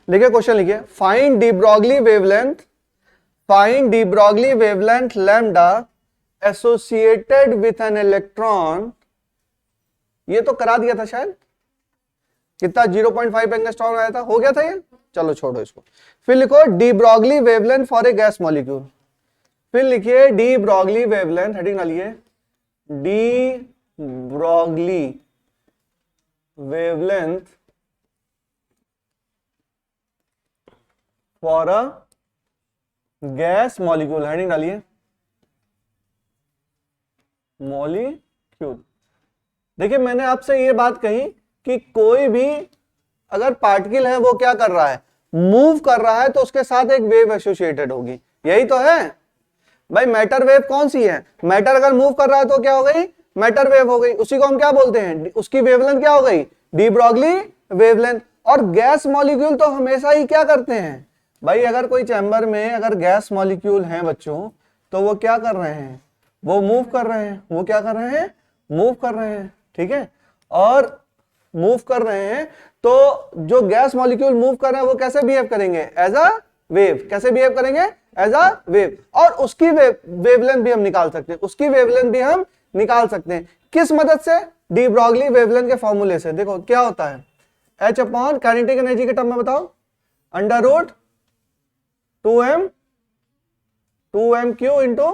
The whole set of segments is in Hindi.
लिखिए क्वेश्चन लिखिए, find D Broglie wavelength lambda associated with an electron. ये तो करा दिया था शायद, कितना 0.5 एंगस्ट्रॉम आया था, हो गया था ये, चलो छोड़ो इसको। फिर लिखो D Broglie wavelength for a gas molecule. फिर लिखिए डी ब्रॉगली वेवलेंथ, हेडिंग डालिए D Broglie wavelength for a gas molecule, heading डालिए मॉलिक्यूल। देखिए मैंने आपसे ये बात कही कि कोई भी अगर पार्टिकल है वो क्या कर रहा है, मूव कर रहा है, तो उसके साथ एक वेव एसोसिएटेड होगी, यही तो है भाई। मैटर वेव कौन सी है, मैटर अगर मूव कर रहा है तो क्या हो गई, मैटर वेव हो गई, उसी को हम क्या बोलते हैं, उसकी वेवलेंथ क्या हो गई, डी ब्रॉगली वेवलेंथ। और गैस मॉलिक्यूल तो हमेशा ही क्या करते हैं भाई, अगर कोई चैम्बर में अगर गैस मॉलिक्यूल हैं बच्चों, तो वो क्या कर रहे हैं, वो मूव कर रहे हैं, वो क्या कर रहे हैं, मूव कर रहे हैं, ठीक है। और मूव कर रहे हैं तो जो गैस मॉलिक्यूल मूव कर रहे हैं वो कैसे बिहेव करेंगे, एज अ वेव। कैसे बिहेव करेंगे, एज अ वेव। और उसकी वेवलेंथ भी हम निकाल सकते हैं, उसकी वेवलेंथ भी हम निकाल सकते हैं। किस मदद से, डी ब्रॉगली वेवलेंथ के फॉर्मूले से। देखो क्या होता है, H अपॉन काइनेटिक एनर्जी के टर्म में बताओ, अंडर रूट 2m इंटू,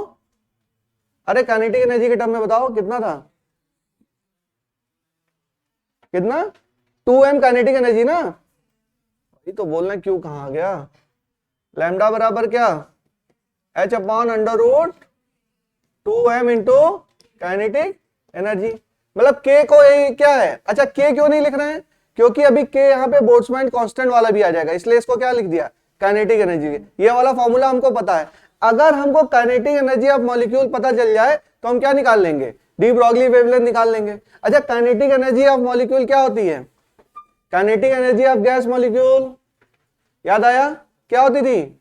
अरे काइनेटिक एनर्जी के टर्म में बताओ कितना था, कितना, 2m काइनेटिक एनर्जी ना, ये तो बोलना क्यों कहां आ गया, लैम्डा बराबर क्या, H upon under root 2m into kinetic energy. मतलब k को क्या है, अच्छा k क्यों नहीं लिख रहे हैं, क्योंकि अभी k यहाँ पे बोल्ट्जमैन कांस्टेंट वाला भी आ जाएगा, इसलिए इसको क्या लिख दिया, काइनेटिक एनर्जी। ये वाला फॉर्मूला हमको पता है, अगर हमको काइनेटिक एनर्जी ऑफ मॉलिक्यूल पता चल जाए तो हम क्या निकाल लेंगे, डी ब्रॉगली वेवलेंथ निकाल लेंगे। अच्छा काइनेटिक एनर्जी ऑफ मॉलिक्यूल क्या होती है, kinetic energy of gas molecule याद आया क्या होती थी,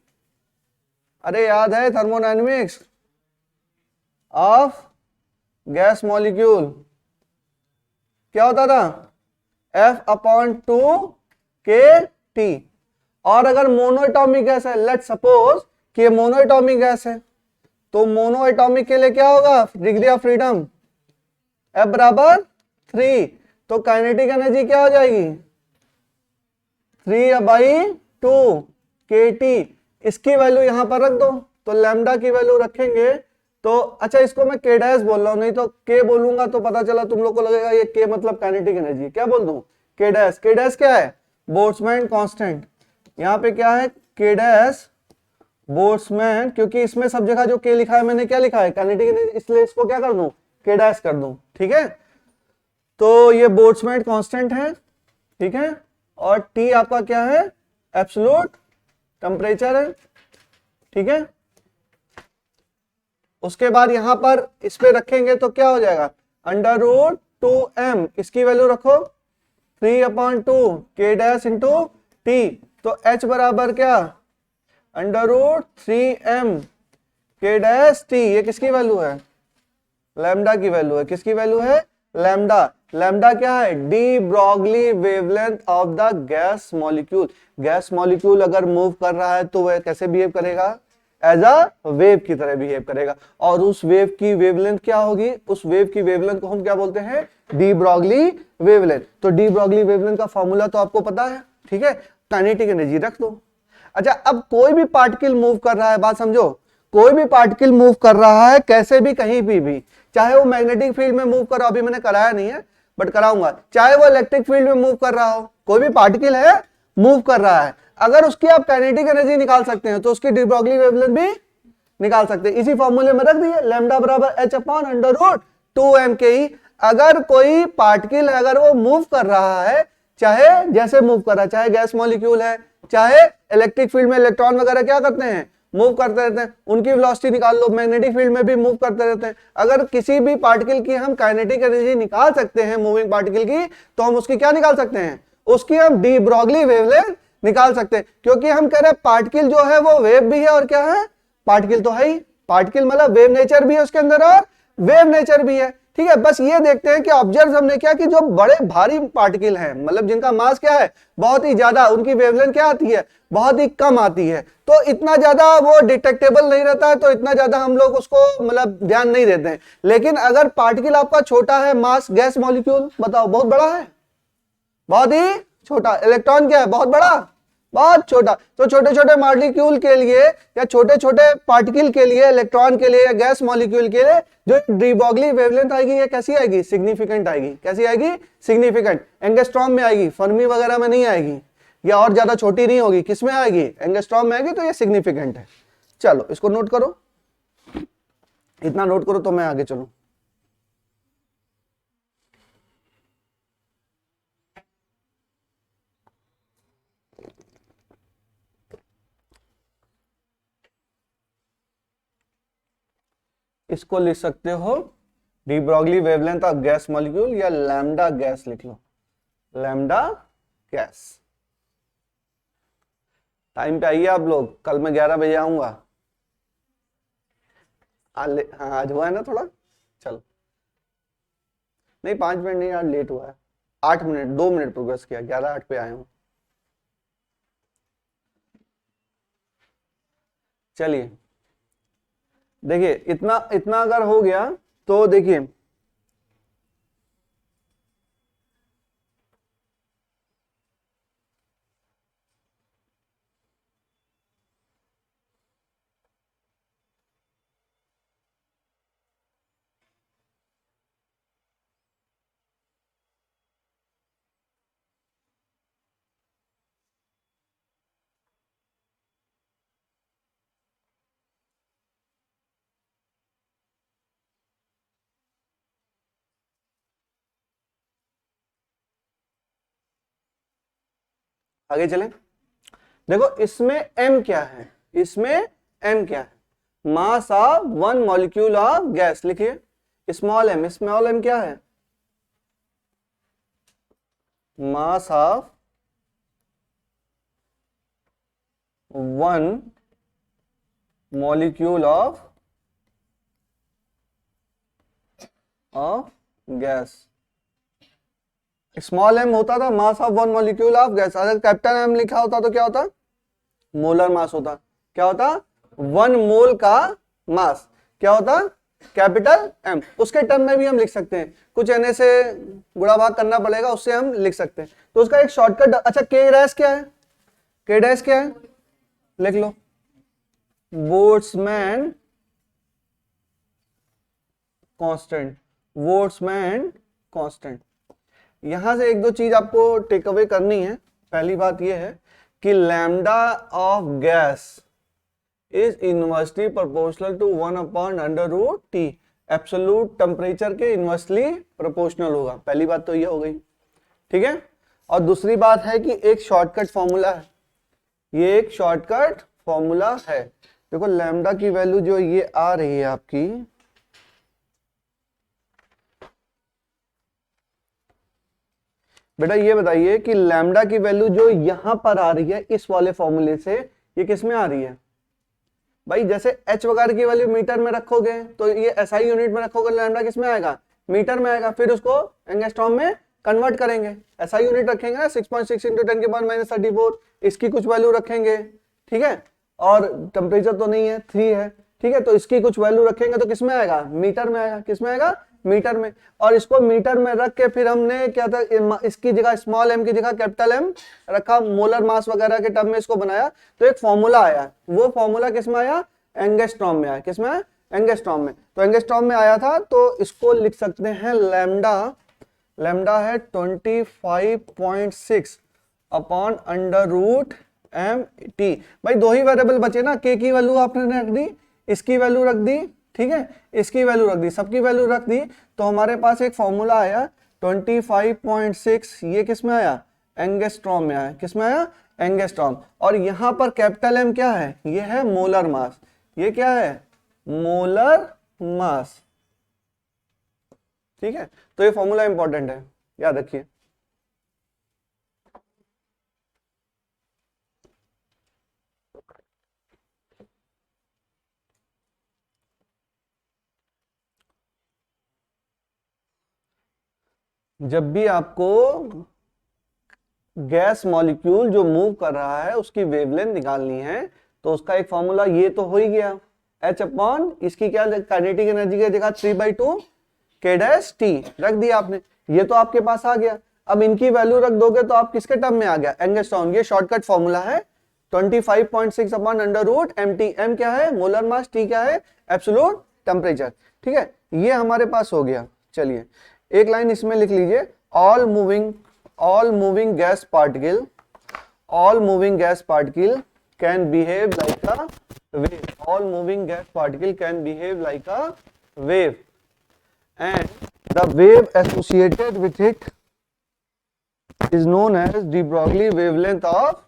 अरे याद है थर्मोडायनेमिक्स ऑफ गैस मॉलिक्यूल क्या होता था, F/2kT। और अगर मोनोएटॉमिक गैस है, लेट सपोज कि ये मोनोएटॉमिक गैस है, तो मोनोएटॉमिक के लिए क्या होगा, डिग्री ऑफ फ्रीडम F बराबर 3, तो काइनेटिक एनर्जी क्या हो जाएगी 3/2kT। इसकी वैल्यू यहां पर रख दो, तो लैम्डा की वैल्यू रखेंगे तो, अच्छा इसको मैं k डैश बोल रहा हूं, नहीं तो k बोलूंगा तो पता चला तुम लोग को लगेगा ये k मतलब काइनेटिक एनर्जी, क्या बोल दूं, k डैश। k डैश क्या है, बोल्ट्जमैन कांस्टेंट, यहाँ पे क्या है k डैश बोल्ट्जमैन, क्योंकि इसमें सब जगह जो k लिखा है मैंने क्या लिखा है, काइनेटिक एनर्जी, इसलिए इसको क्या कर दूं, k डैश कर दूं, ठीक है। तो ये बोल्ट्जमैन कांस्टेंट है, ठीक है, और T आपका क्या है, एब्सोल्यूट टेम्परेचर है, ठीक है। उसके बाद यहां पर इस पे रखेंगे तो क्या हो जाएगा, अंडर रूट 2m, इसकी वैल्यू रखो 3/2 k डैश इंटू T, तो H बराबर क्या, under root 3m k dash T, ये किसकी वैल्यू है, लैम्डा की वैल्यू है, किसकी वैल्यू है, लैम्डा। लैम्डा क्या है, D Broglie wavelength of the gas molecule. Gas molecule अगर मूव कर रहा है तो वह कैसे बिहेव करेगा, एज अ वेव की तरह बिहेव करेगा, और उस वेव की वेवलेंथ क्या होगी, उस वेव की वेवलेंथ को हम क्या बोलते हैं, डी ब्रॉगली वेवलेंथ। तो डी ब्रॉगली वेवलेंथ का फॉर्मूला तो आपको पता है, ठीक है, काइनेटिक एनर्जी रख दो। अच्छा अब कोई भी पार्टिकल मूव कर रहा है, बात समझो, कोई भी पार्टिकल मूव कर रहा है कैसे भी कहीं भी, चाहे वो मैग्नेटिक फील्ड में मूव कर रहा हो, अभी मैंने कराया नहीं है बट कराऊंगा, चाहे वो इलेक्ट्रिक फील्ड में मूव कर रहा हो, कोई भी पार्टिकल है मूव कर रहा है, अगर उसकी आप काइनेटिक एनर्जी निकाल सकते हैं तो उसकी डी ब्रॉगली वेवलेंथ भी निकाल सकते हैं, इसी फॉर्मूले में रख दिए, लैम्डा बराबर H upon under root 2m अगर कोई पार्टिकल अगर वो मूव कर रहा है, चाहे जैसे मूव कर रहा है, चाहे गैस मॉलिक्यूल है, चाहे इलेक्ट्रिक फील्ड में इलेक्ट्रॉन वगैरह क्या करते हैं, मूव करते रहते हैं, उनकी वेलोसिटी निकाल लो, मैग्नेटिक फील्ड में भी मूव करते रहते हैं। अगर किसी भी पार्टिकल की हम काइनेटिक एनर्जी निकाल सकते हैं मूविंग पार्टिकल की, तो हम उसकी क्या निकाल सकते हैं, उसकी हम डी ब्रॉगली वेवलेंथ निकाल सकते हैं, क्योंकि हम कह रहे हैं पार्टिकल जो है वो वेव भी है और क्या है, पार्टिकल तो है ही, पार्टिकल मतलब वेव नेचर भी है उसके अंदर और वेव नेचर भी है, ठीक है, बस ये देखते हैं कि ऑब्जर्व हमने क्या कि जो बड़े भारी पार्टिकल हैं, मतलब जिनका मास क्या है बहुत ही ज्यादा, उनकी वेवलेंथ क्या आती है बहुत ही कम आती है, तो इतना ज्यादा वो डिटेक्टेबल नहीं रहता है, तो इतना ज्यादा हम लोग उसको मतलब ध्यान नहीं देते हैं। लेकिन अगर पार्टिकल आपका छोटा है, मास गैस मॉलिक्यूल बताओ बहुत बड़ा है, बहुत ही छोटा, इलेक्ट्रॉन क्या है बहुत बड़ा, बहुत छोटा। तो छोटे छोटे मॉलिक्यूल के लिए या छोटे छोटे पार्टिकल के लिए, इलेक्ट्रॉन के लिए या गैस मॉलिक्यूल के लिए जो डी ब्रॉगली वेवलेंथ आएगी ये कैसी आएगी, सिग्निफिकेंट आएगी। कैसी आएगी, सिग्निफिकेंट। एंगस्ट्रॉम में आएगी, फर्मी वगैरह में नहीं आएगी, या और ज्यादा छोटी नहीं होगी, किसमें आएगी, एंगस्ट्रॉम में आएगी, तो ये सिग्निफिकेंट है। चलो इसको नोट करो, इतना नोट करो तो मैं आगे चलूं। इसको लिख सकते हो D Broglie wavelength of gas molecule, या लैम्डा गैस लिख लो, लैम्डा गैस। टाइम पे आइए आप लोग, कल मैं 11 बजे आऊंगा। हाँ आज हुआ है ना थोड़ा, चलो नहीं 5 मिनट नहीं, आज लेट हुआ है, 8 मिनट, 2 मिनट प्रोग्रेस किया, 11:08 पे आया हूँ। चलिए देखिए, इतना इतना अगर हो गया तो देखिए आगे चलें। देखो इसमें m क्या है, इसमें m क्या है, mass of one molecule of gas, लिखिए स्मॉल m, स्मॉल m क्या है, mass of one molecule of gas. Small m होता था mass of one molecule of gas, अगर कैपिटल m लिखा होता तो क्या होता, मोलर मास होता। क्या होता, वन मोल का मास क्या होता, कैपिटल M। उसके टर्म में भी हम लिख सकते हैं, कुछ एन से गुणा भाग करना पड़ेगा, उससे हम लिख सकते हैं। तो उसका एक शॉर्टकट, अच्छा के डैश क्या है, के डैश क्या है, लिख लो, बोल्ट्जमैन कांस्टेंट, बोल्ट्जमैन कांस्टेंट। यहां से एक दो चीज आपको टेक अवे करनी है। पहली बात यह है कि lambda of gas is inversely proportional to 1/√T, absolute temperature के इनवर्सली प्रोपोर्शनल होगा। पहली बात तो ये हो गई, ठीक है। और दूसरी बात है कि एक शॉर्टकट फॉर्मूला है, ये एक शॉर्टकट फॉर्मूला है। देखो लैम्डा की वैल्यू जो ये आ रही है आपकी, बेटा ये बताइए कि लैम्डा की वैल्यू जो यहां पर आ रही है इस वाले फॉर्मूले से, ये किस में आ रही है भाई, जैसे h वगैरह की वैल्यू मीटर में रखोगे तो ये SI यूनिट में रखोगे, लैम्डा किस में आएगा, मीटर में आएगा, फिर उसको एंगस्ट्रॉम में कन्वर्ट करेंगे। SI यूनिट रखेंगे ना 6.6 × 10⁻34, इसकी कुछ वैल्यू रखेंगे, ठीक है। और टेम्परेचर तो नहीं है, 3 है, ठीक है, तो इसकी कुछ वैल्यू रखेंगे तो किस में आएगा, मीटर में आएगा। किस में आएगा, मीटर में। और इसको मीटर में रख के फिर हमने क्या था, इसकी जगह स्मॉल m की जगह कैपिटल M रखा, मोलर मास वगैरह के टर्म में इसको बनाया, तो एक फॉर्मूला आया। वो फॉर्मूला किस में आया, एंगस्ट्रॉम में आया। किस में आया, एंगस्ट्रॉम में। तो एंगस्ट्रॉम में आया था, तो इसको लिख सकते हैं लैम्डा, लैम्डा है 25.6 अपॉन √m_T। भाई दो ही वेरिएबल बचे ना, के की वैल्यू आपने रख दी, इसकी वैल्यू रख दी, ठीक है, इसकी वैल्यू रख दी, सबकी वैल्यू रख दी, तो हमारे पास एक फॉर्मूला आया 25.6, ये किस में आया, एंगस्ट्रॉम में आया। किस में आया, एंगस्ट्रॉम। और यहां पर कैपिटल M क्या है, ये है मोलर मास, ये क्या है, मोलर मास, ठीक है। तो ये फॉर्मूला इंपॉर्टेंट है, याद रखिए। जब भी आपको गैस मॉलिक्यूल जो मूव कर रहा है उसकी वेवलेंथ निकालनी है तो उसका एक फॉर्मूला ये तो हो ही गया, H अपॉन इसकी क्या काइनेटिक एनर्जी की जगह 3/2 k डैश टी रख दिया आपने, ये तो आपके पास आ गया। अब इनकी वैल्यू रख दोगे तो आप किसके टर्म में आ गया, एंगस्ट्रॉम। ये शॉर्टकट फॉर्मूला है 25.6 upon under root mt, m क्या है मोलर मास, t क्या है एब्सोल्यूट टेम्परेचर। ठीक है, ये हमारे पास हो गया। चलिए एक लाइन इसमें लिख लीजिए, all moving gas particle, all moving gas particle can behave like a wave, all moving gas particle can behave like a wave, and the wave associated with it is known as de Broglie wavelength of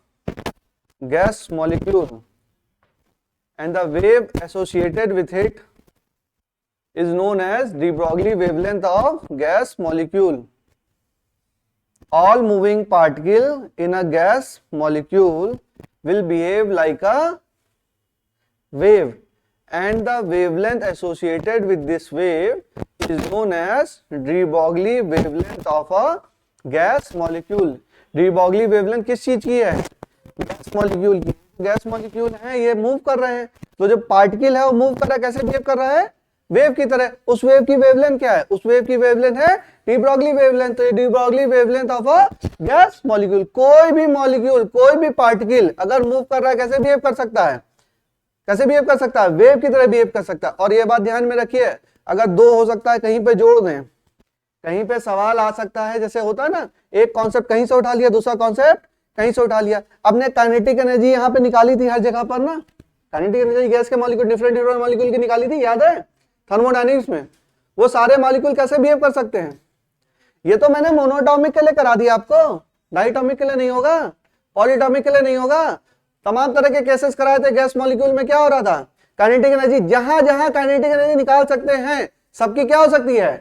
gas molecule, and the wave associated with it is known as de Broglie wavelength of gas molecule. All moving particle in a gas molecule will behave like a wave, and the wavelength associated with this wave is known as de Broglie wavelength of a gas molecule. de Broglie wavelength किस चीज की है, गैस मॉलिक्यूल की। गैस मॉलिक्यूल है, ये मूव कर रहे हैं, तो जो पार्टिकल है वो मूव कर रहा है, कैसे बिहेव कर रहा है, वेव की तरह। उस वेव की वेवलेंथ क्या है, उस वेव की वेवलेंथ है डी ब्रॉगली वेवलेंथ। तो ये D Broglie wavelength of a gas molecule. कोई भी मॉलिक्यूल, कोई भी पार्टिकल अगर मूव कर रहा है कैसे बिहेव कर सकता है, कैसे बिहेव कर सकता है, वेव की तरह बिहेव कर सकता है। और ये बात ध्यान में रखिए, अगर दो हो सकता है कहीं पे जोड़ दें, कहीं पे सवाल आ सकता है, जैसे होता है ना, एक कॉन्सेप्ट कहीं से उठा लिया, दूसरा कॉन्सेप्ट कहीं से उठा लिया। आपने काइनेटिक एनर्जी यहाँ पे निकाली थी हर जगह पर ना, काइनेटिक एनर्जी गैस के मॉलिक्यूल, डिफरेंट मॉलिक्यूल की निकाली थी, याद है थर्मोडायनेमिक्स में। वो सारे मॉलिक्यूल कैसे बिहेव कर सकते हैं, ये तो मैंने मोनोटॉमिक के लिए करा दिया आपको, डाइटॉमिक के लिए नहीं होगा, पॉलीटॉमिक के लिए नहीं होगा। तमाम तरह के केसेस कराए थे गैस मॉलिक्यूल में, क्या हो रहा था, काइनेटिक एनर्जी, जहां जहां काइनेटिक एनर्जी निकाल सकते हैं सबकी क्या हो सकती है,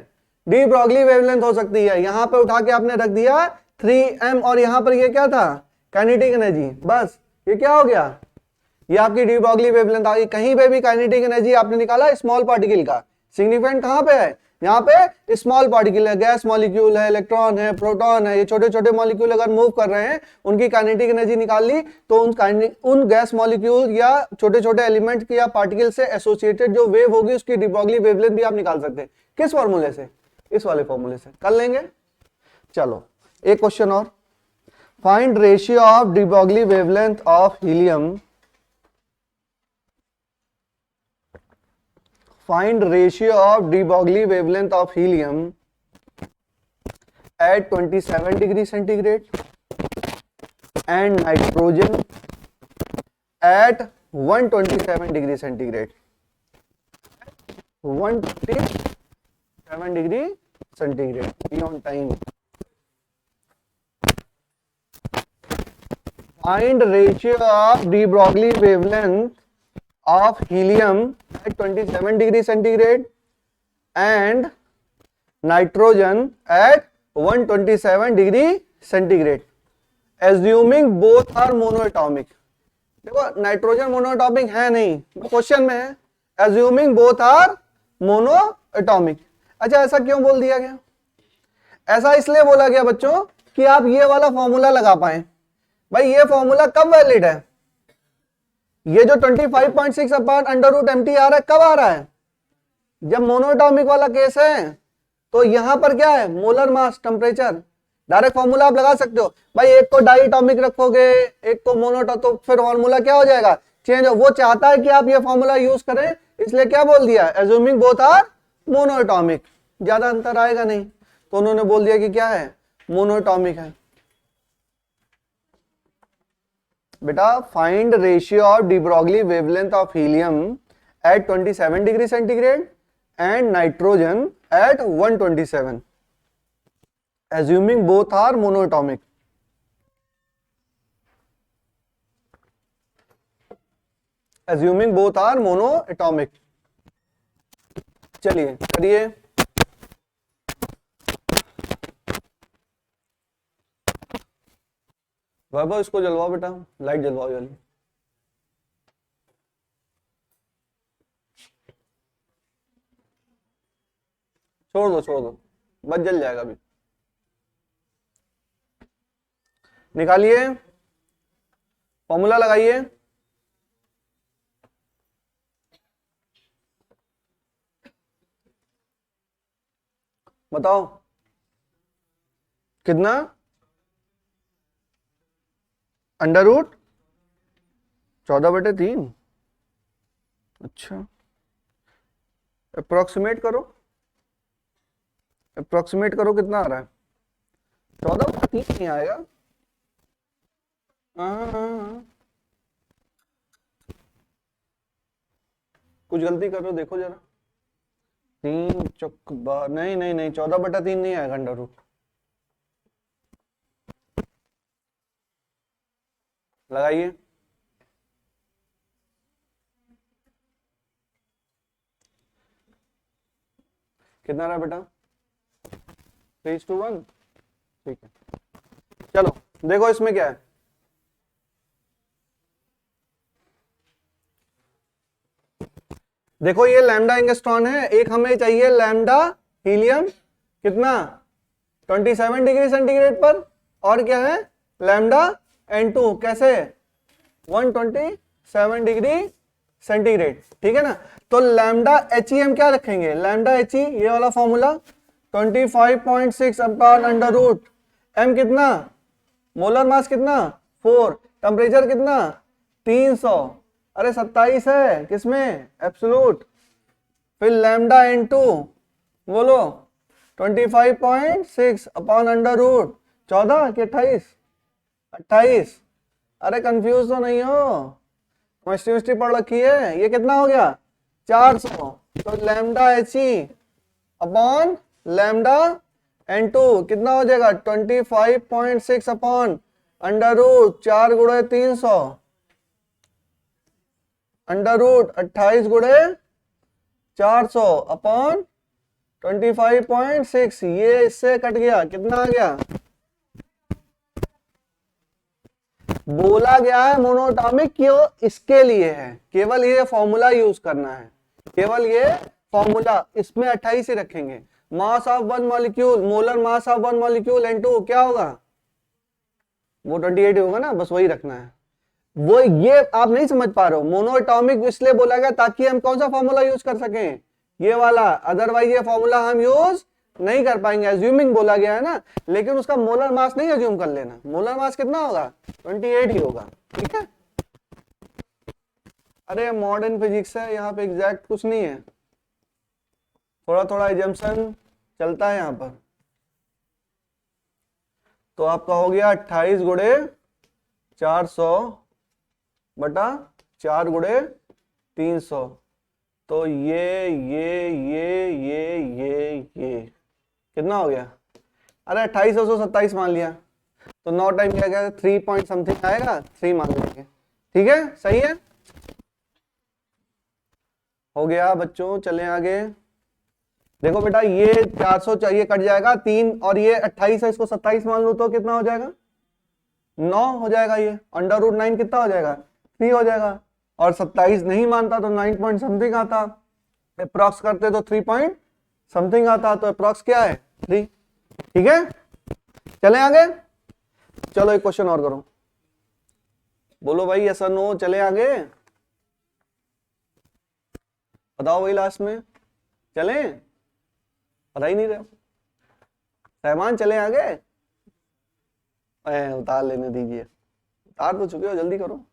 डी ब्रॉगली वेवलेंथ हो सकती है। यहां पे उठा के आपने रख दिया 3m, और यहां पर ये क्या था, काइनेटिक एनर्जी, बस ये क्या हो गया, ये आपकी डी ब्रॉगली वेवलेंथ आ गई। कहीं पे भी काइनेटिक एनर्जी आपने निकाला स्मॉल पार्टिकल का, सिग्निफिकेंट कहां पे है, यहाँ पे स्मॉल पार्टिकल है, गैस मॉलिक्यूल है, इलेक्ट्रॉन है, प्रोटॉन है, ये छोटे छोटे मॉलिक्यूल अगर मूव कर रहे हैं, उनकी काइनेटिक एनर्जी निकाल ली, तो उन गैस मॉलिक्यूल या छोटे छोटे एलिमेंट की या पार्टिकल से एसोसिएटेड जो वेव होगी उसकी डी ब्रॉगली वेवलेंथ भी आप निकाल सकते हैं। किस फॉर्मूले से, इस वाले फॉर्मूले से कर लेंगे। चलो एक क्वेश्चन और, find ratio of de Broglie wavelength of helium, find ratio of de Broglie wavelength of helium at 27 degree centigrade and nitrogen at 127 degree centigrade, 127 degree centigrade, be on time. Find ratio of de Broglie wavelength of helium at 27 degree centigrade and nitrogen at 127 degree centigrade, assuming both are monoatomic। देखो नाइट्रोजन मोनोएटॉमिक है नहीं, क्वेश्चन में है assuming both are monoatomic। अच्छा ऐसा क्यों बोल दिया गया, ऐसा इसलिए बोला गया बच्चों कि आप ये वाला फॉर्मूला लगा पाए। भाई ये फॉर्मूला कब वैलिड है, ये जो 25.6 अपॉन अंडर रूट mt आ रहा है कब आ रहा है, जब मोनोएटॉमिक वाला केस है। तो यहां पर क्या है, molar mass temperature, direct formula आप लगा सकते हो। भाई एक को डाइटॉमिक रखोगे, एक को मोनोटॉमिक, तो फिर फॉर्मूला क्या हो जाएगा, चेंज हो। वो चाहता है कि आप ये फॉर्मूला यूज करें, इसलिए क्या बोल दिया, एज्यूमिंग बोथ आर मोनोएटॉमिक, ज्यादा अंतर आएगा नहीं, तो उन्होंने बोल दिया कि क्या है, मोनोएटॉमिक है। बेटा find ratio of de Broglie wavelength of helium at 27 degree centigrade and nitrogen at 127, assuming both are monoatomic। assuming both are monoatomic। चलिए करिए। वैभव इसको जलवाओ बेटा, लाइट जलवाओ जल्दी। छोड़ दो बस जल जाएगा अभी। निकालिए, फॉर्मूला लगाइए। बताओ कितना, अंडर रूट 14/3। अच्छा, अप्रोक्सीमेट करो, अप्रोक्सीमेट करो कितना आ रहा है? 14/3 नहीं आएगा। हाँ, कुछ गलती कर रहे हो, देखो जरा। 3 नहीं नहीं नहीं, 14/3 नहीं आएगा अंडर रूट। लगाइए, कितना रहा बेटा? 3:1। ठीक है, चलो देखो इसमें क्या है। देखो ये लैम्डा एंगस्ट्रॉन है, एक हमें चाहिए लैम्डा हीलियम कितना 27 डिग्री सेंटीग्रेड पर, और क्या है लैम्डा N2 कैसे 127 डिग्री सेंटीग्रेड। ठीक है ना, तो लैम्डा एच हम क्या रखेंगे, लैम्डा एच ये वाला formula 25.6 upon under root m कितना, मोलर मास कितना 4, टेम्परेचर कितना 300, अरे 27 है किसमें एब्सोल्यूट, फिर लैम्डा N2 बोलो 25.6 अपॉन अंडर रूट 14 कि 28, 28। अरे कंफ्यूज तो नहीं हो, केमिस्ट्री पढ़ रखी है। ये कितना हो गया 400, तो lambda H upon lambda N2 कितना हो जाएगा 25.6 अपॉन अंडर रूट 4 गुणे 300 अंडर रूट 28 गुणे 400 अपॉन 25.6, ये इससे कट गया, कितना आ गया, बोला गया है मोनोटॉमिक क्यों, इसके लिए है, केवल ये फॉर्मूला यूज करना है, केवल ये फॉर्मूला, इसमें 28 ही रखेंगे। Mass of one molecule, molar mass of one molecule N2 क्या होगा, वो 28 होगा ना, बस वही रखना है। वो ये आप नहीं समझ पा रहे हो, मोनोटॉमिक इसलिए बोला गया ताकि हम कौन सा फॉर्मूला यूज कर सकें, ये वाला, अदरवाइज ये फॉर्मूला हम यूज नहीं कर पाएंगे। एज्यूमिंग बोला गया है ना, लेकिन उसका मोलर मास नहीं एज्यूम कर लेना, मोलर मास कितना होगा 28 ही होगा। ठीक है, अरे मॉडर्न फिजिक्स है, यहाँ पे एग्जैक्ट कुछ नहीं है, थोड़ा थोड़ा एजम्पशन चलता है यहाँ पर। तो आपका हो गया 28 गुणे 400 बटा 4 गुणे 300, तो ये कितना हो गया, अरे 2827 मान लिया, तो 9 टाइम क्या गया 3 पॉइंट समथिंग आएगा, 3 मान लेंगे। ठीक है, सही है, हो गया बच्चों। चलें आगे, देखो बेटा ये 400 चाहिए कट जाएगा 3, और ये 28 है, इसको 27 मान लो तो कितना हो जाएगा 9 हो जाएगा, ये अंडर रूट 9 कितना हो जाएगा 3 हो जाएगा, और 27 नहीं मानता तो 9 पॉइंट समथिंग आता, अप्रॉक्स करते तो 3 पॉइंट समथिंग आता, तो अप्रॉक्स क्या है 3। ठीक है, चलें आगे, चलो एक क्वेश्चन और करो, बोलो भाई यस और नो, चले आगे, बताओ भाई लास्ट में, चलें, पता ही नहीं रहे रहमान, चले आगे, उतार लेने दीजिए, उतार तो चुके हो, जल्दी करो।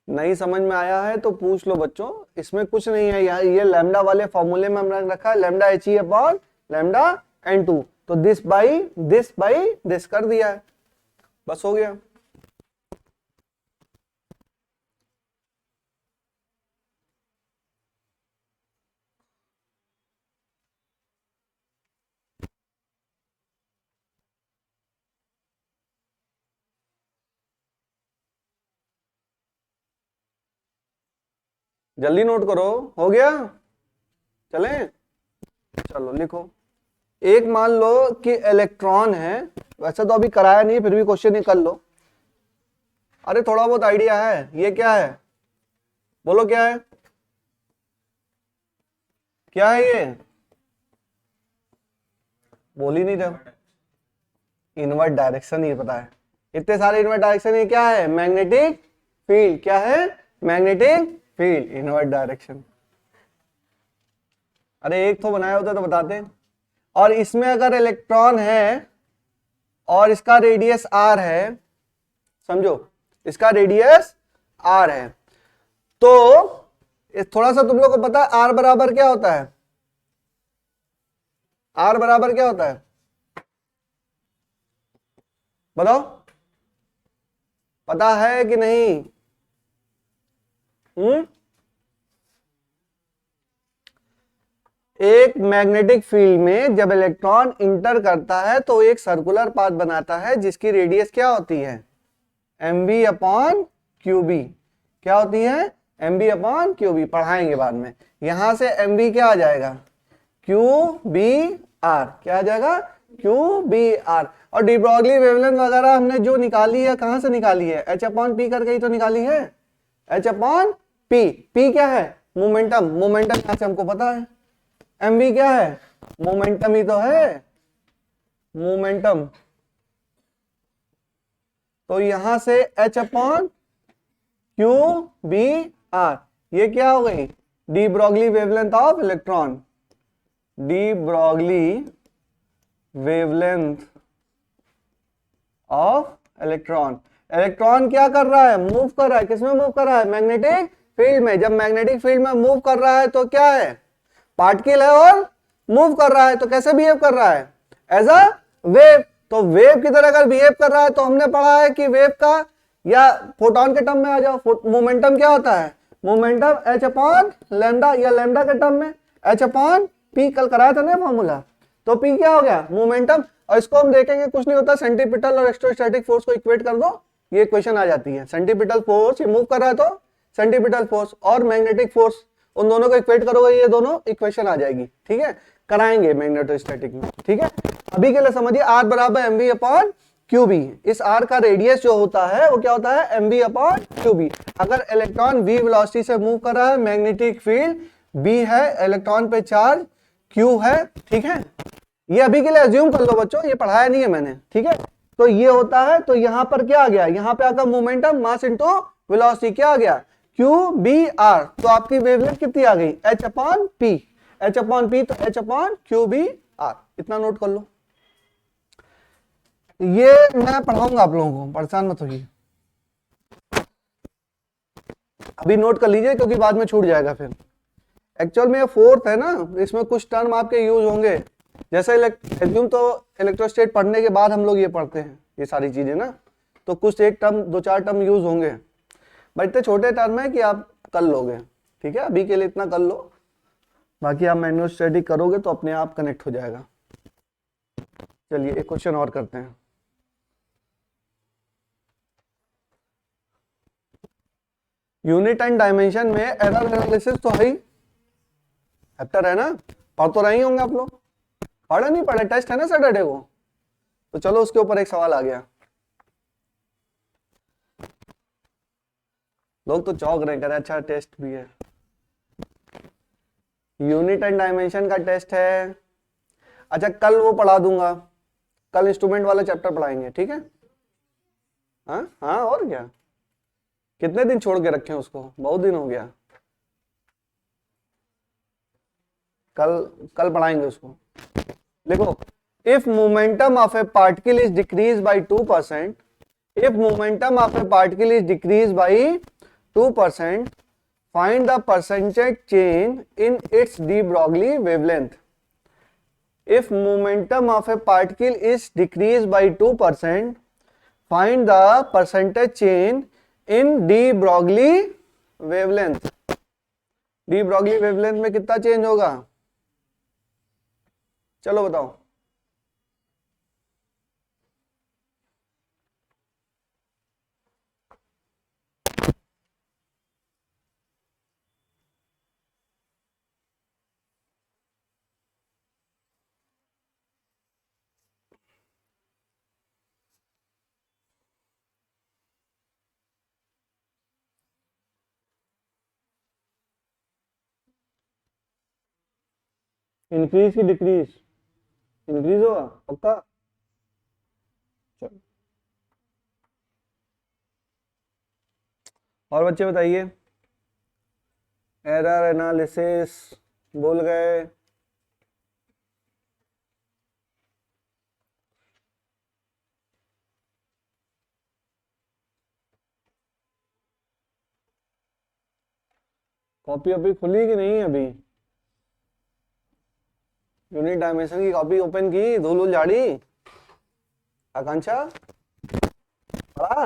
नहीं समझ में आया है तो पूछ लो बच्चों, इसमें कुछ नहीं है यार, ये लैम्डा वाले फॉर्मूले में हमने रखा है lambda H E upon lambda N2, तो दिस बाई दिस कर दिया है, बस हो गया। जल्दी नोट करो, हो गया, चलें, चलो लिखो। एक मान लो कि इलेक्ट्रॉन है, वैसे तो अभी कराया नहीं, फिर भी क्वेश्चन ही कर लो, अरे थोड़ा बहुत आइडिया है, ये क्या है बोलो क्या है, क्या है ये, बोल ही नहीं रहे। इनवर्ट डायरेक्शन ही पता है, इतने सारे इनवर्ट डायरेक्शन, ये क्या है, मैग्नेटिक फील्ड, क्या है, मैग्नेटिक फील्ड, इनवर्ट डायरेक्शन। अरे एक तो बनाया होता तो बताते। और इसमें अगर इलेक्ट्रॉन है और इसका रेडियस आर है, समझो इसका रेडियस आर है, तो थोड़ा सा तुम लोग को पता है आर बराबर क्या होता है, आर बराबर क्या होता है, बताओ, पता है कि नहीं? एक मैग्नेटिक फील्ड में जब इलेक्ट्रॉन इंटर करता है तो एक सर्कुलर पाथ बनाता है जिसकी रेडियस क्या होती है, mv अपॉन क्यूबी। क्या होती है, mv अपॉन क्यूबी, पढ़ाएंगे बाद में। यहां से mv क्या आ जाएगा, क्यू बी आर, क्या आ जाएगा, क्यू बी आर। और डी ब्रॉगली वेवलेंथ वगैरह हमने जो निकाली है, कहां से निकाली है, एच अपॉन पी करके ही तो निकाली है, एच अपॉन पी। पी क्या है, मोमेंटम, मोमेंटम यहां से हमको पता है, mv क्या है, मोमेंटम ही तो है, मोमेंटम। तो यहां से h upon Q B R, ये क्या हो गई, de Broglie wavelength of electron, de Broglie wavelength of electron. Electron क्या कर रहा है, मूव कर रहा है, किसमें मूव कर रहा है, मैग्नेटिक फील्ड में। जब मैग्नेटिक फील्ड में मूव कर रहा है तो क्या है, पार्टिकल है और मूव कर रहा है, तो कैसे बिहेव कर रहा है, एज अ वेव। तो वेव की तरह अगर बिहेव कर रहा है तो हमने पढ़ा है कि वेव का, या फोटोन के टर्म में आ जाओ, मोमेंटम क्या होता है, मोमेंटम एच अपॉन लैम्डा, या लैम्डा के टर्म में एच अपॉन पी, कल कराया था ना फॉर्मूला। तो पी क्या हो गया, मोमेंटम। और इसको हम देखेंगे, कुछ नहीं होता, सेंटीपिटल और इलेक्ट्रोस्टैटिक फोर्स को इक्वेट कर दो, ये इक्वेशन आ जाती है। सेंटीपिटल फोर्स, ये मूव कर रहा है तो सेंटीपिटल फोर्स, और मैग्नेटिक फोर्स, उन दोनों को इक्वेट करोगे, ये दोनों इक्वेशन आ जाएगी। ठीक है, कराएंगे मैग्नेटोस्टैटिक में। ठीक है, अभी के लिए समझिए आर बराबर M V upon Q B. इस आर का रेडियस जो होता है वो क्या होता है, M V upon Q B. अगर इलेक्ट्रॉन वी वेलोसिटी से मूव कर रहा है, मैग्नेटिक फील्ड बी है, इलेक्ट्रॉन पे चार्ज क्यू है। ठीक है, ये अभी के लिए अज्यूम कर लो बच्चों, ये पढ़ाया नहीं है मैंने। ठीक है, तो ये होता है, तो यहां पर क्या आ गया, यहां पे आकर मोमेंटम, मास इनटू वेलोसिटी, क्या आ गया, क्यू बी आर। तो आपकी वेवलेंथ कितनी आ गई, h upon p, h upon p, तो h upon Q B r. इतना नोट कर लो, ये मैं पढ़ाऊंगा आप लोगों को, परेशान मत होइए, अभी नोट कर लीजिए क्योंकि बाद में छूट जाएगा फिर। एक्चुअल में ये फोर्थ है ना, इसमें कुछ टर्म आपके यूज होंगे, जैसे एज्यूम तो इलेक्ट्रोस्टेट पढ़ने के बाद हम लोग ये पढ़ते हैं ये सारी चीजें ना, तो कुछ एक टर्म, दो चार टर्म यूज होंगे, बट इतने छोटे टर्म है कि आप कर लोगे। ठीक है, अभी के लिए इतना कर लो, बाकी आप मैनुअल स्टडी करोगे तो अपने आप कनेक्ट हो जाएगा। चलिए एक क्वेश्चन और करते हैं। यूनिट एंड डायमेंशन में एरर एनालिसिस तो है ही, चैप्टर है ना, पढ़ तो रहे होंगे आप लोग, पढ़े नहीं पढ़े, टेस्ट है ना सैटरडे को, तो चलो उसके ऊपर एक सवाल आ गया। लोग तो चौंक रहे, कह रहे अच्छा टेस्ट भी है, यूनिट एंड डायमेंशन का टेस्ट है। अच्छा कल वो पढ़ा दूंगा, कल इंस्ट्रूमेंट वाला चैप्टर पढ़ाएंगे। ठीक है, हाँ हाँ, और क्या, कितने दिन छोड़ के रखे उसको, बहुत दिन हो गया, कल कल पढ़ाएंगे उसको। देखो, if momentum of A particle is decrease by 2%, if momentum of a particle is decreased by 2%, find the percentage change in its de Broglie wavelength. If momentum of a particle is decreased by 2%, find the percentage change in de Broglie wavelength. de Broglie wavelength में कितना चेंज होगा, चलो बताओ। इंक्रीज की डिक्रीज? इंक्रीज होगा पक्का। चलो और बच्चे बताइए, एरर एनालिसिस भूल गए? कॉपी अभी खुली कि नहीं अभी? यूनिट डायमेंशन की कॉपी ओपन की, धूल उल झाड़ी? आकांक्षा पढ़ा?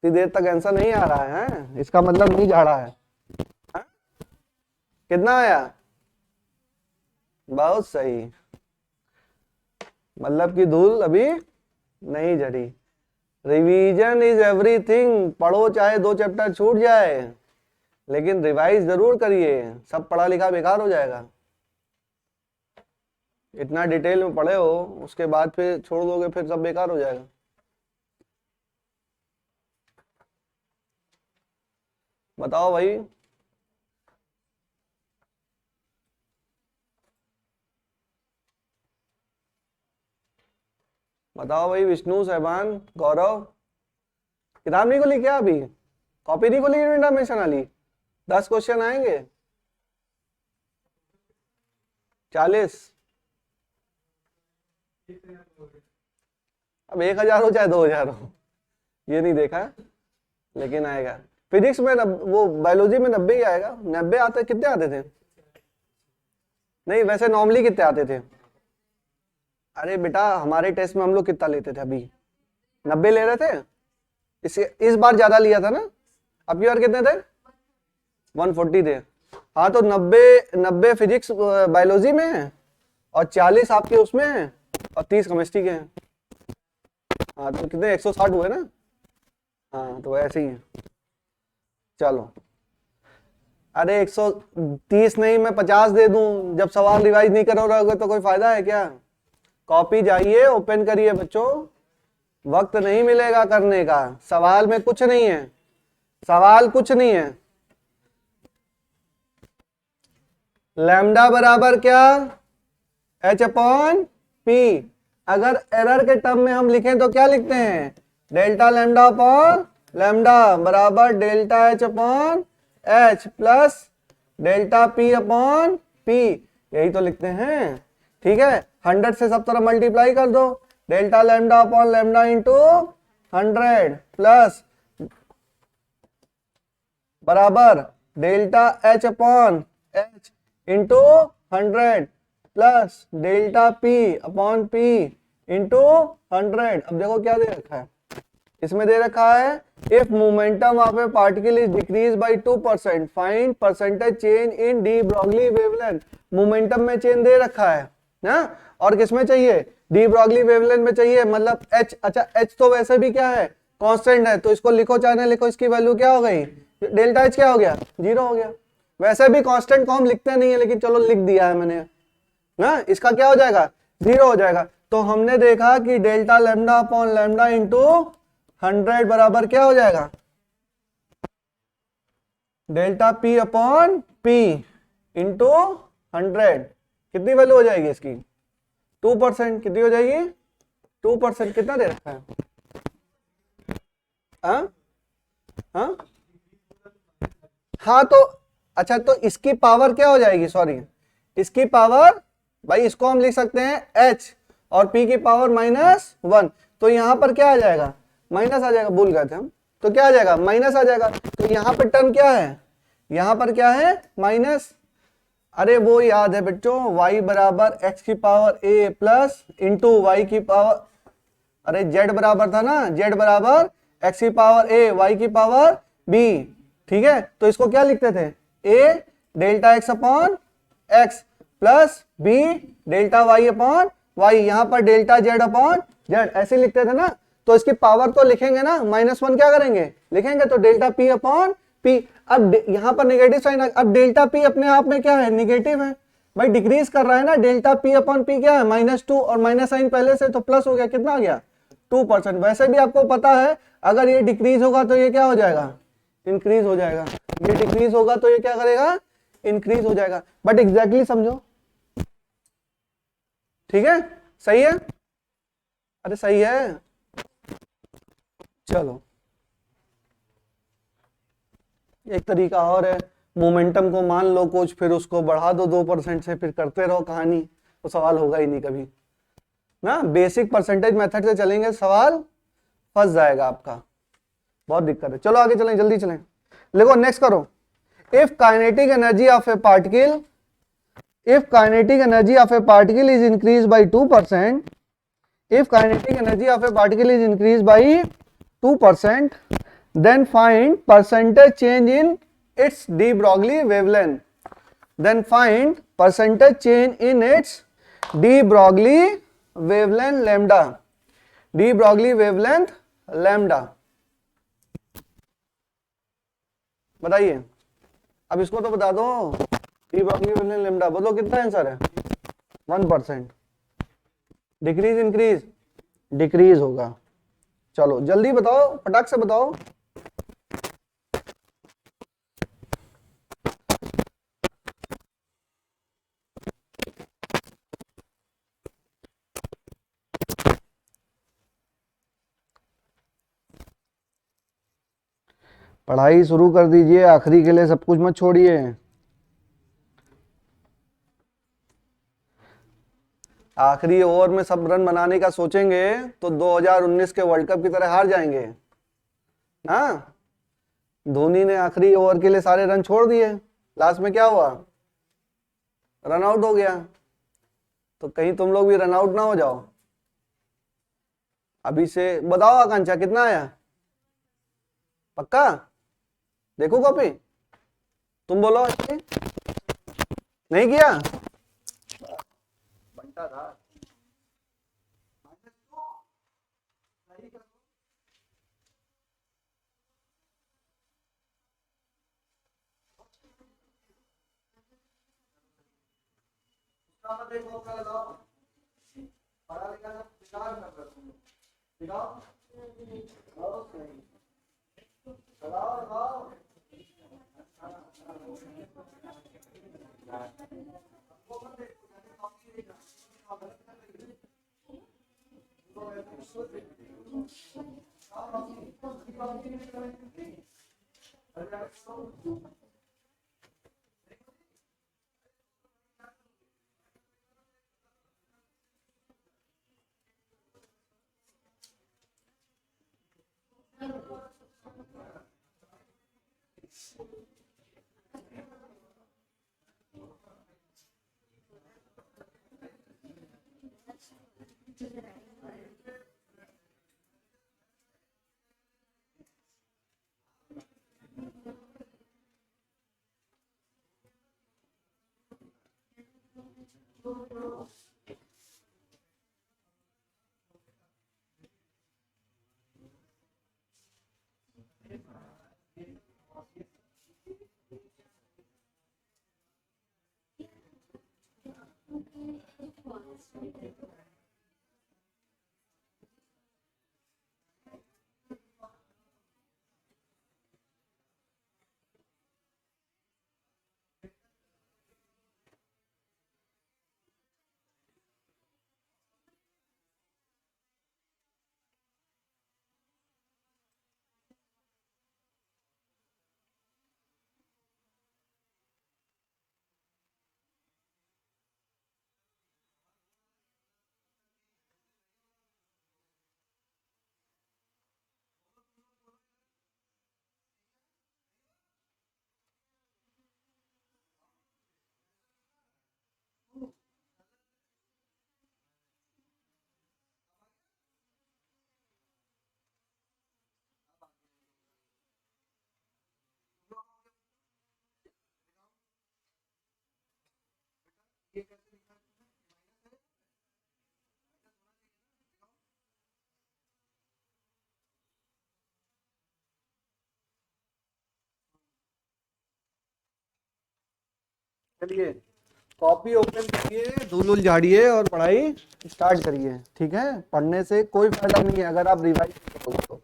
इतनी देर तक आंसर नहीं आ रहा है, इसका मतलब नहीं झाड़ा है। हा? कितना आया? बहुत सही, मतलब कि धूल अभी नहीं झड़ी। रिवीजन इज एवरीथिंग, पढ़ो चाहे 2 चैप्टर छूट जाए, लेकिन रिवाइज जरूर करिए, सब पढ़ा लिखा बेकार हो जाएगा। इतना डिटेल में पढ़े हो, उसके बाद फिर छोड़ दोगे, फिर सब बेकार हो जाएगा। बताओ भाई, बताओ भाई, विष्णु, सहबान, गौरव, किताब नहीं खोली क्या अभी? कॉपी नहीं खोली यूनिट डायमेंशन वाली? 10 क्वेश्चन आएंगे, 40। अब 1000 हो चाहे 2000 हो, ये नहीं देखा, लेकिन आएगा। फिजिक्स में वो बायोलॉजी में 90 ही आएगा। 90 आते, कितने आते थे? नहीं वैसे नॉर्मली कितने आते थे? अरे बेटा हमारे टेस्ट में हम लोग कितना लेते थे अभी? 90 ले रहे थे। इस बार ज्यादा लिया था ना, अब की बार कितने थे? 140 थे। हाँ तो 90 फिजिक्स बायोलॉजी में है, और 40 आपके उसमें है, और 30 केमिस्ट्री के हैं। हाँ तो कितने, 160 हुए ना? हाँ तो ऐसे ही है। चलो, अरे 130 नहीं, मैं 50 दे दूं, जब सवाल रिवाइज नहीं करोगे तो कोई फायदा है क्या? कॉपी जाइए, ओपन करिए बच्चों, वक्त नहीं मिलेगा करने का। सवाल में कुछ नहीं है, सवाल कुछ नहीं है। लैम्डा बराबर क्या? h upon P. अगर एरर के टर्म में हम लिखें तो क्या लिखते हैं? डेल्टा लैम्डा अपॉन लैम्डा बराबर delta h upon h plus delta p upon p, यही तो लिखते हैं। ठीक है, 100 से सब तरफ मल्टीप्लाई कर दो, delta lambda upon lambda into 100 plus बराबर delta h upon h into 100 plus delta p upon p into 100। अब देखो क्या दे रखा है, इसमें दे रखा है if momentum of A particle is decrease by 2% find percentage change in D Broglie wavelength. Momentum में चेंज दे रखा है ना, और किसमें चाहिए? डी ब्रॉगली वेवलेंथ में चाहिए, मतलब h। अच्छा h तो वैसे भी क्या है? कांस्टेंट है, तो इसको लिखो चाहे ना लिखो, इसकी वैल्यू क्या हो गई? डेल्टा h क्या हो गया? 0 हो गया। वैसे भी कांस्टेंट को हम लिखते नहीं है, लेकिन चलो लिख दिया है मैंने ना, इसका क्या हो जाएगा? 0 हो जाएगा। तो हमने देखा कि delta lambda upon lambda into 100 बराबर क्या हो जाएगा? Delta p upon p into 100। कितनी वैल्यू हो जाएगी इसकी? 2%। कितनी हो जाएगी? 2%। कितना दे रखा है? हाँ हाँ हाँ, तो अच्छा, तो इसकी पावर क्या हो जाएगी? सॉरी, इसकी पावर भाई, इसको हम लिख सकते हैं h, और p की पावर -1। तो यहां पर क्या आ जाएगा? माइनस आ जाएगा, भूल गए थे हम। तो क्या आ जाएगा? माइनस आ जाएगा। तो यहाँ पर टर्म क्या है? यहाँ पर क्या है? माइनस। अरे वो याद है बच्चों, y बराबर x की power a plus into y की पावर, अरे z बराबर था ना, z बराबर x की पावर a y की पावर b। ठीक है, तो इसको क्या लिखते थे? a delta x upon x plus b delta y upon y, यहाँ पर डेल्टा z अपॉन z, ऐसे लिखते थे ना। तो इसकी पावर तो लिखेंगे ना, -1 क्या करेंगे? लिखेंगे, तो डेल्टा p अपॉन p। अब यहाँ पर नेगेटिव साइन, अब डेल्टा p अपने आप में क्या है? निगेटिव है भाई, डिक्रीज कर रहा है ना। डेल्टा p अपॉन p क्या है? -2, और माइनस साइन पहले से, तो प्लस हो गया। कितना आ गया? 2%। वैसे भी आपको पता है, अगर ये डिक्रीज होगा तो ये क्या हो जाएगा? इंक्रीज हो जाएगा। ये डिक्रीज होगा तो ये क्या करेगा? इंक्रीज हो जाएगा। बट एग्जैक्टली समझो, ठीक है, सही है, अरे सही है। चलो एक तरीका और है, मोमेंटम को मान लो कुछ, फिर उसको बढ़ा दो 2% से, फिर करते रहो कहानी, तो सवाल होगा ही नहीं कभी ना। बेसिक परसेंटेज मेथड से चलेंगे, सवाल फंस जाएगा आपका, बहुत दिक्कत है। चलो आगे चलें, जल्दी चलें। देखो नेक्स्ट करो, if kinetic energy of A particle, if kinetic energy of a particle is increased by 2%, if kinetic energy of a particle is increased by 2%, then find percentage change in its de Broglie wavelength. Then find percentage change in its de Broglie wavelength lambda. De Broglie wavelength lambda. बताइए, अब इसको तो बता दो, डी ब्रॉगली वेवलेंथ लैम्डा, बोलो कितना आंसर है? 1%। डिक्रीज इंक्रीज, डिक्रीज होगा। चलो जल्दी बताओ, फटाक से बताओ। पढ़ाई शुरू कर दीजिए, आखिरी के लिए सब कुछ मत छोड़िए। आखिरी ओवर में सब रन बनाने का सोचेंगे तो 2019 के वर्ल्ड कप की तरह हार जाएंगे ना। धोनी ने आखिरी ओवर के लिए सारे रन छोड़ दिए, लास्ट में क्या हुआ? रन आउट हो गया। तो कहीं तुम लोग भी रन आउट ना हो जाओ। अभी से बताओ आकांक्षा कितना आया? पक्का? देखो कॉपी, तुम बोलो। नहीं किया? बनता था। देखो क्या लगाओ, पढ़ा लिखा सब विचार कर रहे तुम लोग, दिखाओ लगाओ लगाओ। चलिए कॉपी ओपन करिए, धूल झाड़िए और पढ़ाई स्टार्ट करिए। ठीक है, पढ़ने से कोई फायदा नहीं है अगर आप रिवाइज करोगे तो।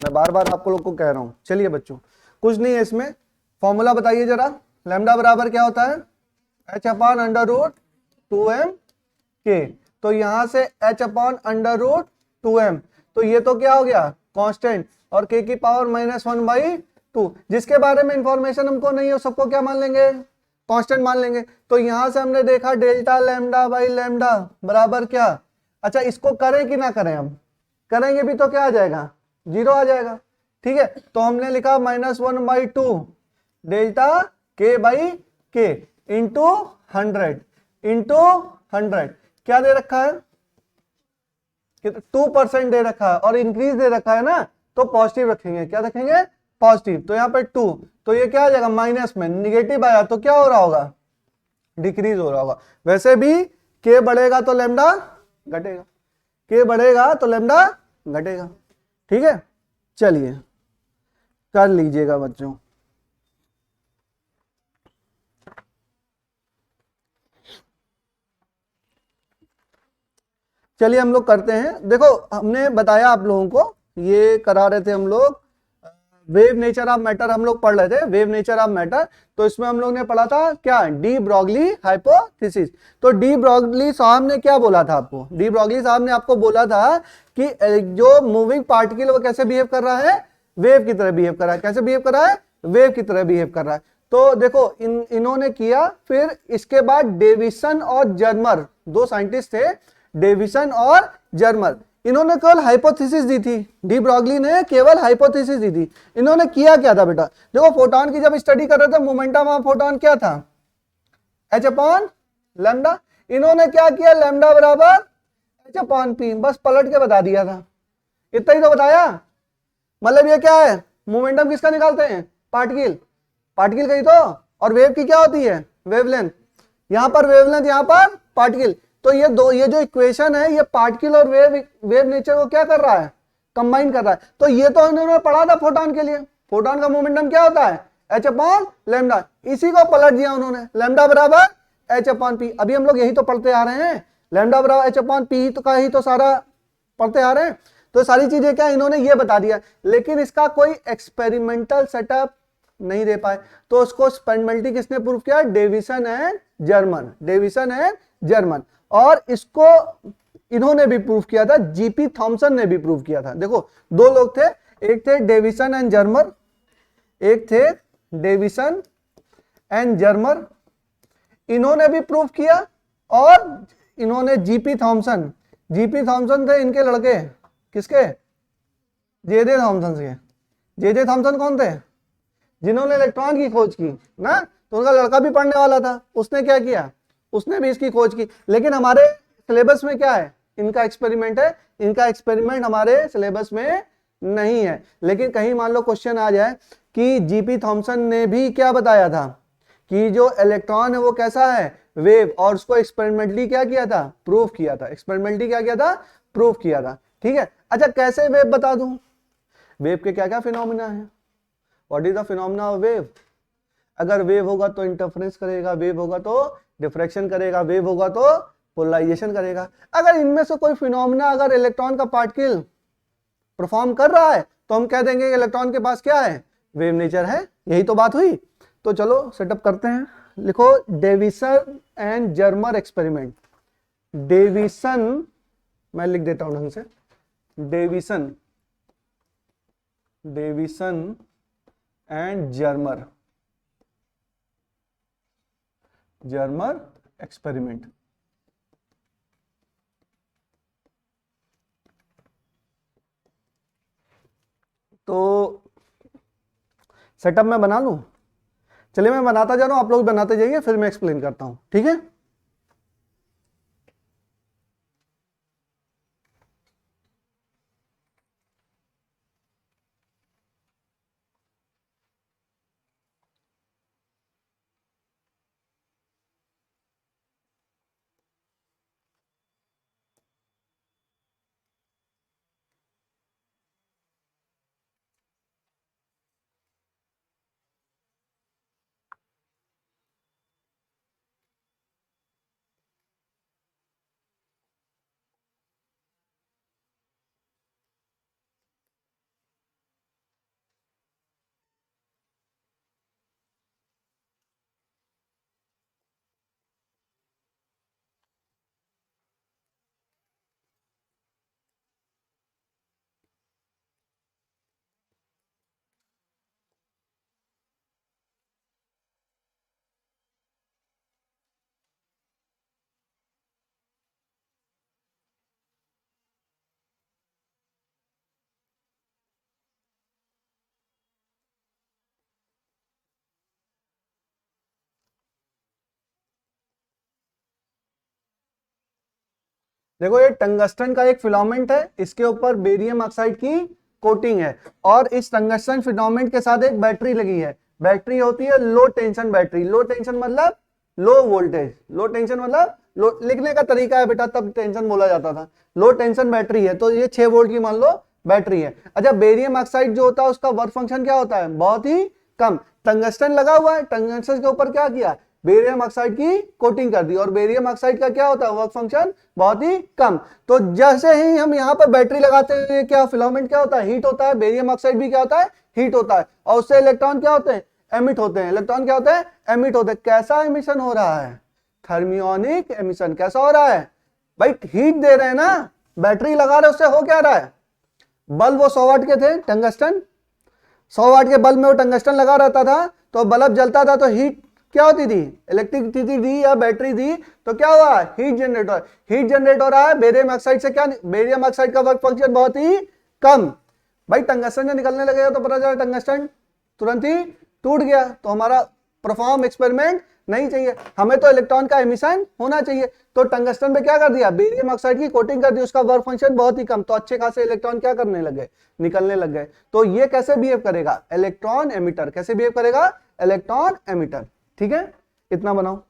मैं बार बार आपको लोग को कह रहा हूँ। चलिए बच्चों, कुछ नहीं है इसमें, फॉर्मूला बताइए जरा। लैम्डा बराबर क्या होता है? h/√2m k। तो यहां से h upon under root 2m, तो ये तो क्या हो गया कांस्टेंट, और k की पावर -1/2, जिसके बारे में इंफॉर्मेशन हमको नहीं है सबको क्या मान लेंगे कांस्टेंट मान लेंगे। तो यहां से हमने देखा डेल्टा लैम्डा बाई लैम्डा बराबर क्या, अच्छा इसको करें कि ना करें, हम करेंगे भी तो क्या आ जाएगा 0 आ जाएगा, ठीक है। तो हमने लिखा -1/2 डेल्टा k बाई के इंटू 100 क्या दे रखा है 2% दे रखा है, और इंक्रीज दे रखा है ना, तो पॉजिटिव रखेंगे, क्या रखेंगे पॉजिटिव। तो यहाँ पे 2, तो ये क्या आ जाएगा माइनस में, निगेटिव आया तो क्या हो रहा होगा डिक्रीज हो रहा होगा। वैसे भी k बढ़ेगा तो लैम्डा घटेगा, k बढ़ेगा तो लैम्डा घटेगा, ठीक है। चलिए कर लीजिएगा बच्चों। चलिए हम लोग करते हैं, देखो हमने बताया आप लोगों को, ये करा रहे थे हम लोग वेव नेचर ऑफ मैटर, हम लोग पढ़ रहे थे वेव नेचर ऑफ मैटर। तो इसमें हम लोग ने पढ़ा था क्या डी ब्रॉगली हाइपोथेसिस। तो डी ब्रॉगली साहब ने क्या बोला था आपको, डी ब्रॉगली साहब ने आपको बोला था कि जो मूविंग पार्टिकल वो कैसे बिहेव कर रहा है वेव की तरह बिहेव कर रहा है, कैसे बिहेव कर रहा है वेव की तरह बिहेव कर रहा है। तो देखो इन्होंने किया, फिर इसके बाद डेविसन और जर्मर दो साइंटिस्ट थे, डेविसन और जर्मर, इन्होंने केवल हाइपोथेसिस दी थी, डी ब्रॉगली ने केवल हाइपोथेसिस दी थी। इन्होंने किया क्या था बेटा, देखो फोटोन की जब स्टडी कर रहे थे मोमेंटम ऑफ फोटोन क्या था h अपॉन लैम्डा, इन्होंने क्या किया लैम्डा बराबर h अपॉन p, बस पलट के बता दिया था, इतना ही तो बताया। मतलब ये क्या है मोमेंटम किसका निकालते हैं पार्टिकल, पार्टिकल का ही तो, और वेव की क्या होती है वेवलेंथ, यहां पर वेवलेंथ यहां पर पार्टिकल। तो ये जो इक्वेशन है ये पार्टिकल और वेव नेचर को क्या कर रहा है कंबाइन कर रहा है। तो ये तो इन्होंने पढ़ा था फोटोन के लिए, फोटोन का मोमेंटम क्या होता है h अपॉन लैम्डा, इसी को पलट दिया उन्होंने, लैम्डा बराबर h अपॉन पी। अभी हम लोग यही तो पढ़ते आ रहे हैं, लैम्डा बराबर h अपॉन पी तो का ही तो सारा पढ़ते आ रहे हैं। तो सारी चीजें क्या इन्होंने ये बता दिया, लेकिन इसका कोई एक्सपेरिमेंटल सेटअप नहीं दे पाए। तो उसको एक्सपेरिमेंटली किसने प्रूव किया Davison and Germer, Davison and Germer, और इसको इन्होंने भी प्रूव किया था, जीपी थॉमसन ने भी प्रूव किया था। देखो दो लोग थे, एक थे डेविसन एंड जर्मर, एक थे डेविसन एंड जर्मर, इन्होंने भी प्रूव किया, और इन्होंने जीपी थॉमसन थे इनके लड़के, किसके जे थॉमसन के, जे थॉमसन कौन थे जिन्होंने इलेक्ट्रॉन की खोज की ना, तो उनका लड़का भी पढ़ने वाला था, उसने क्या किया उसने भी इसकी खोज की। लेकिन हमारे सिलेबस में क्या है इनका एक्सपेरिमेंट है, इनका एक्सपेरिमेंट हमारे सिलेबस में नहीं है। लेकिन कहीं मान लो क्वेश्चन आ जाए कि जीपी थॉमसन ने भी क्या बताया था कि जो इलेक्ट्रॉन है वो कैसा है वेव, और उसको एक्सपेरिमेंटली क्या किया था प्रूव किया था, एक्सपेरिमेंटली क्या किया था प्रूव किया था, ठीक है। अच्छा कैसे वेव बता दूं, वेव के क्या क्या फिनोमिना है, what is the phenomena of wave. अगर वेव होगा तो इंटरफेरेंस करेगा, वेव होगा तो डिफ्रैक्शन करेगा, वेव होगा तो पोलराइजेशन करेगा। अगर इनमें से कोई फिनोमिना अगर इलेक्ट्रॉन का पार्टिकल परफॉर्म कर रहा है तो हम कह देंगे इलेक्ट्रॉन के पास क्या है वेव नेचर है, यही तो बात हुई। तो चलो सेटअप करते हैं, लिखो Davison and Germer experiment, Davison मैं लिख देता हूं ढंग से, डेविसन एंड जर्मर एक्सपेरिमेंट। तो सेटअप मैं बना लूं, चलिए मैं बनाता जा रहा हूं, आप लोग बनाते जाइए, फिर मैं एक्सप्लेन करता हूं, ठीक है। देखो ये टंगस्टन का एक फिलामेंट है, इसके ऊपर बेरियम ऑक्साइड की कोटिंग है और इस टंगस्टन फिलामेंट के साथ एक बैटरी लगी है। बैटरी होती है लो टेंशन बैटरी। लो टेंशन मतलब लो वोल्टेज, लो टेंशन मतलब लो, लिखने का तरीका है बेटा, तब टेंशन बोला जाता था। लो टेंशन बैटरी है, तो ये 6 वोल्ट की मान लो बैटरी है। अच्छा, बेरियम ऑक्साइड जो होता है उसका वर्क फंक्शन क्या होता है? बहुत ही कम। टंगस्टन लगा हुआ है, टंगस्टन के ऊपर क्या किया? बेरियम ऑक्साइड की कोटिंग कर दी, और बेरियम ऑक्साइड का क्या होता है? वर्क फंक्शन बहुत ही कम। तो जैसे ही हम यहाँ पर बैटरी लगाते हैं, क्या फिलामेंट क्या होता है? हीट होता है। बेरियम ऑक्साइड भी क्या होता है? हीट होता है, और उससे इलेक्ट्रॉन क्या होते हैं? एमिट होते हैं। इलेक्ट्रॉन क्या होते हैं? एमिट होते हैं। कैसा एमिशन हो रहा है? Thermionic emission. कैसा हो रहा है भाई? हीट दे रहे हैं ना, बैटरी लगा रहे, उससे हो क्या रहा है? बल्ब वो 100 वाट के थे, टंगस्टन 100 वाट के बल्ब में वो टंगस्टन लगा रहता था, तो बल्ब जलता था, तो हीट क्या होती थी? इलेक्ट्रिसिटी दी या बैटरी दी, तो क्या हुआ? हीट जनरेट हो रहा है। हीट जनरेट हो रहा है बेरियम ऑक्साइड से। क्या? बेरियम ऑक्साइड का वर्क फंक्शन बहुत ही कम। भाई टंगस्टन से निकलने लगेगा तो पता चला टंगस्टन तुरंत ही टूट गया, तो हमारा परफॉर्म एक्सपेरिमेंट नहीं चाहिए, हमें तो इलेक्ट्रॉन का एमिशन होना चाहिए। तो टंगस्टन पे क्या कर दिया? बेरियम ऑक्साइड की कोटिंग कर दी, उसका वर्क फंक्शन बहुत ही कम, तो अच्छे खासे इलेक्ट्रॉन क्या करने लगे? निकलने लग गए। तो ये कैसे बिहेव करेगा? Electron emitter. कैसे बिहेव करेगा? Electron emitter. ठीक है, इतना बनाओ।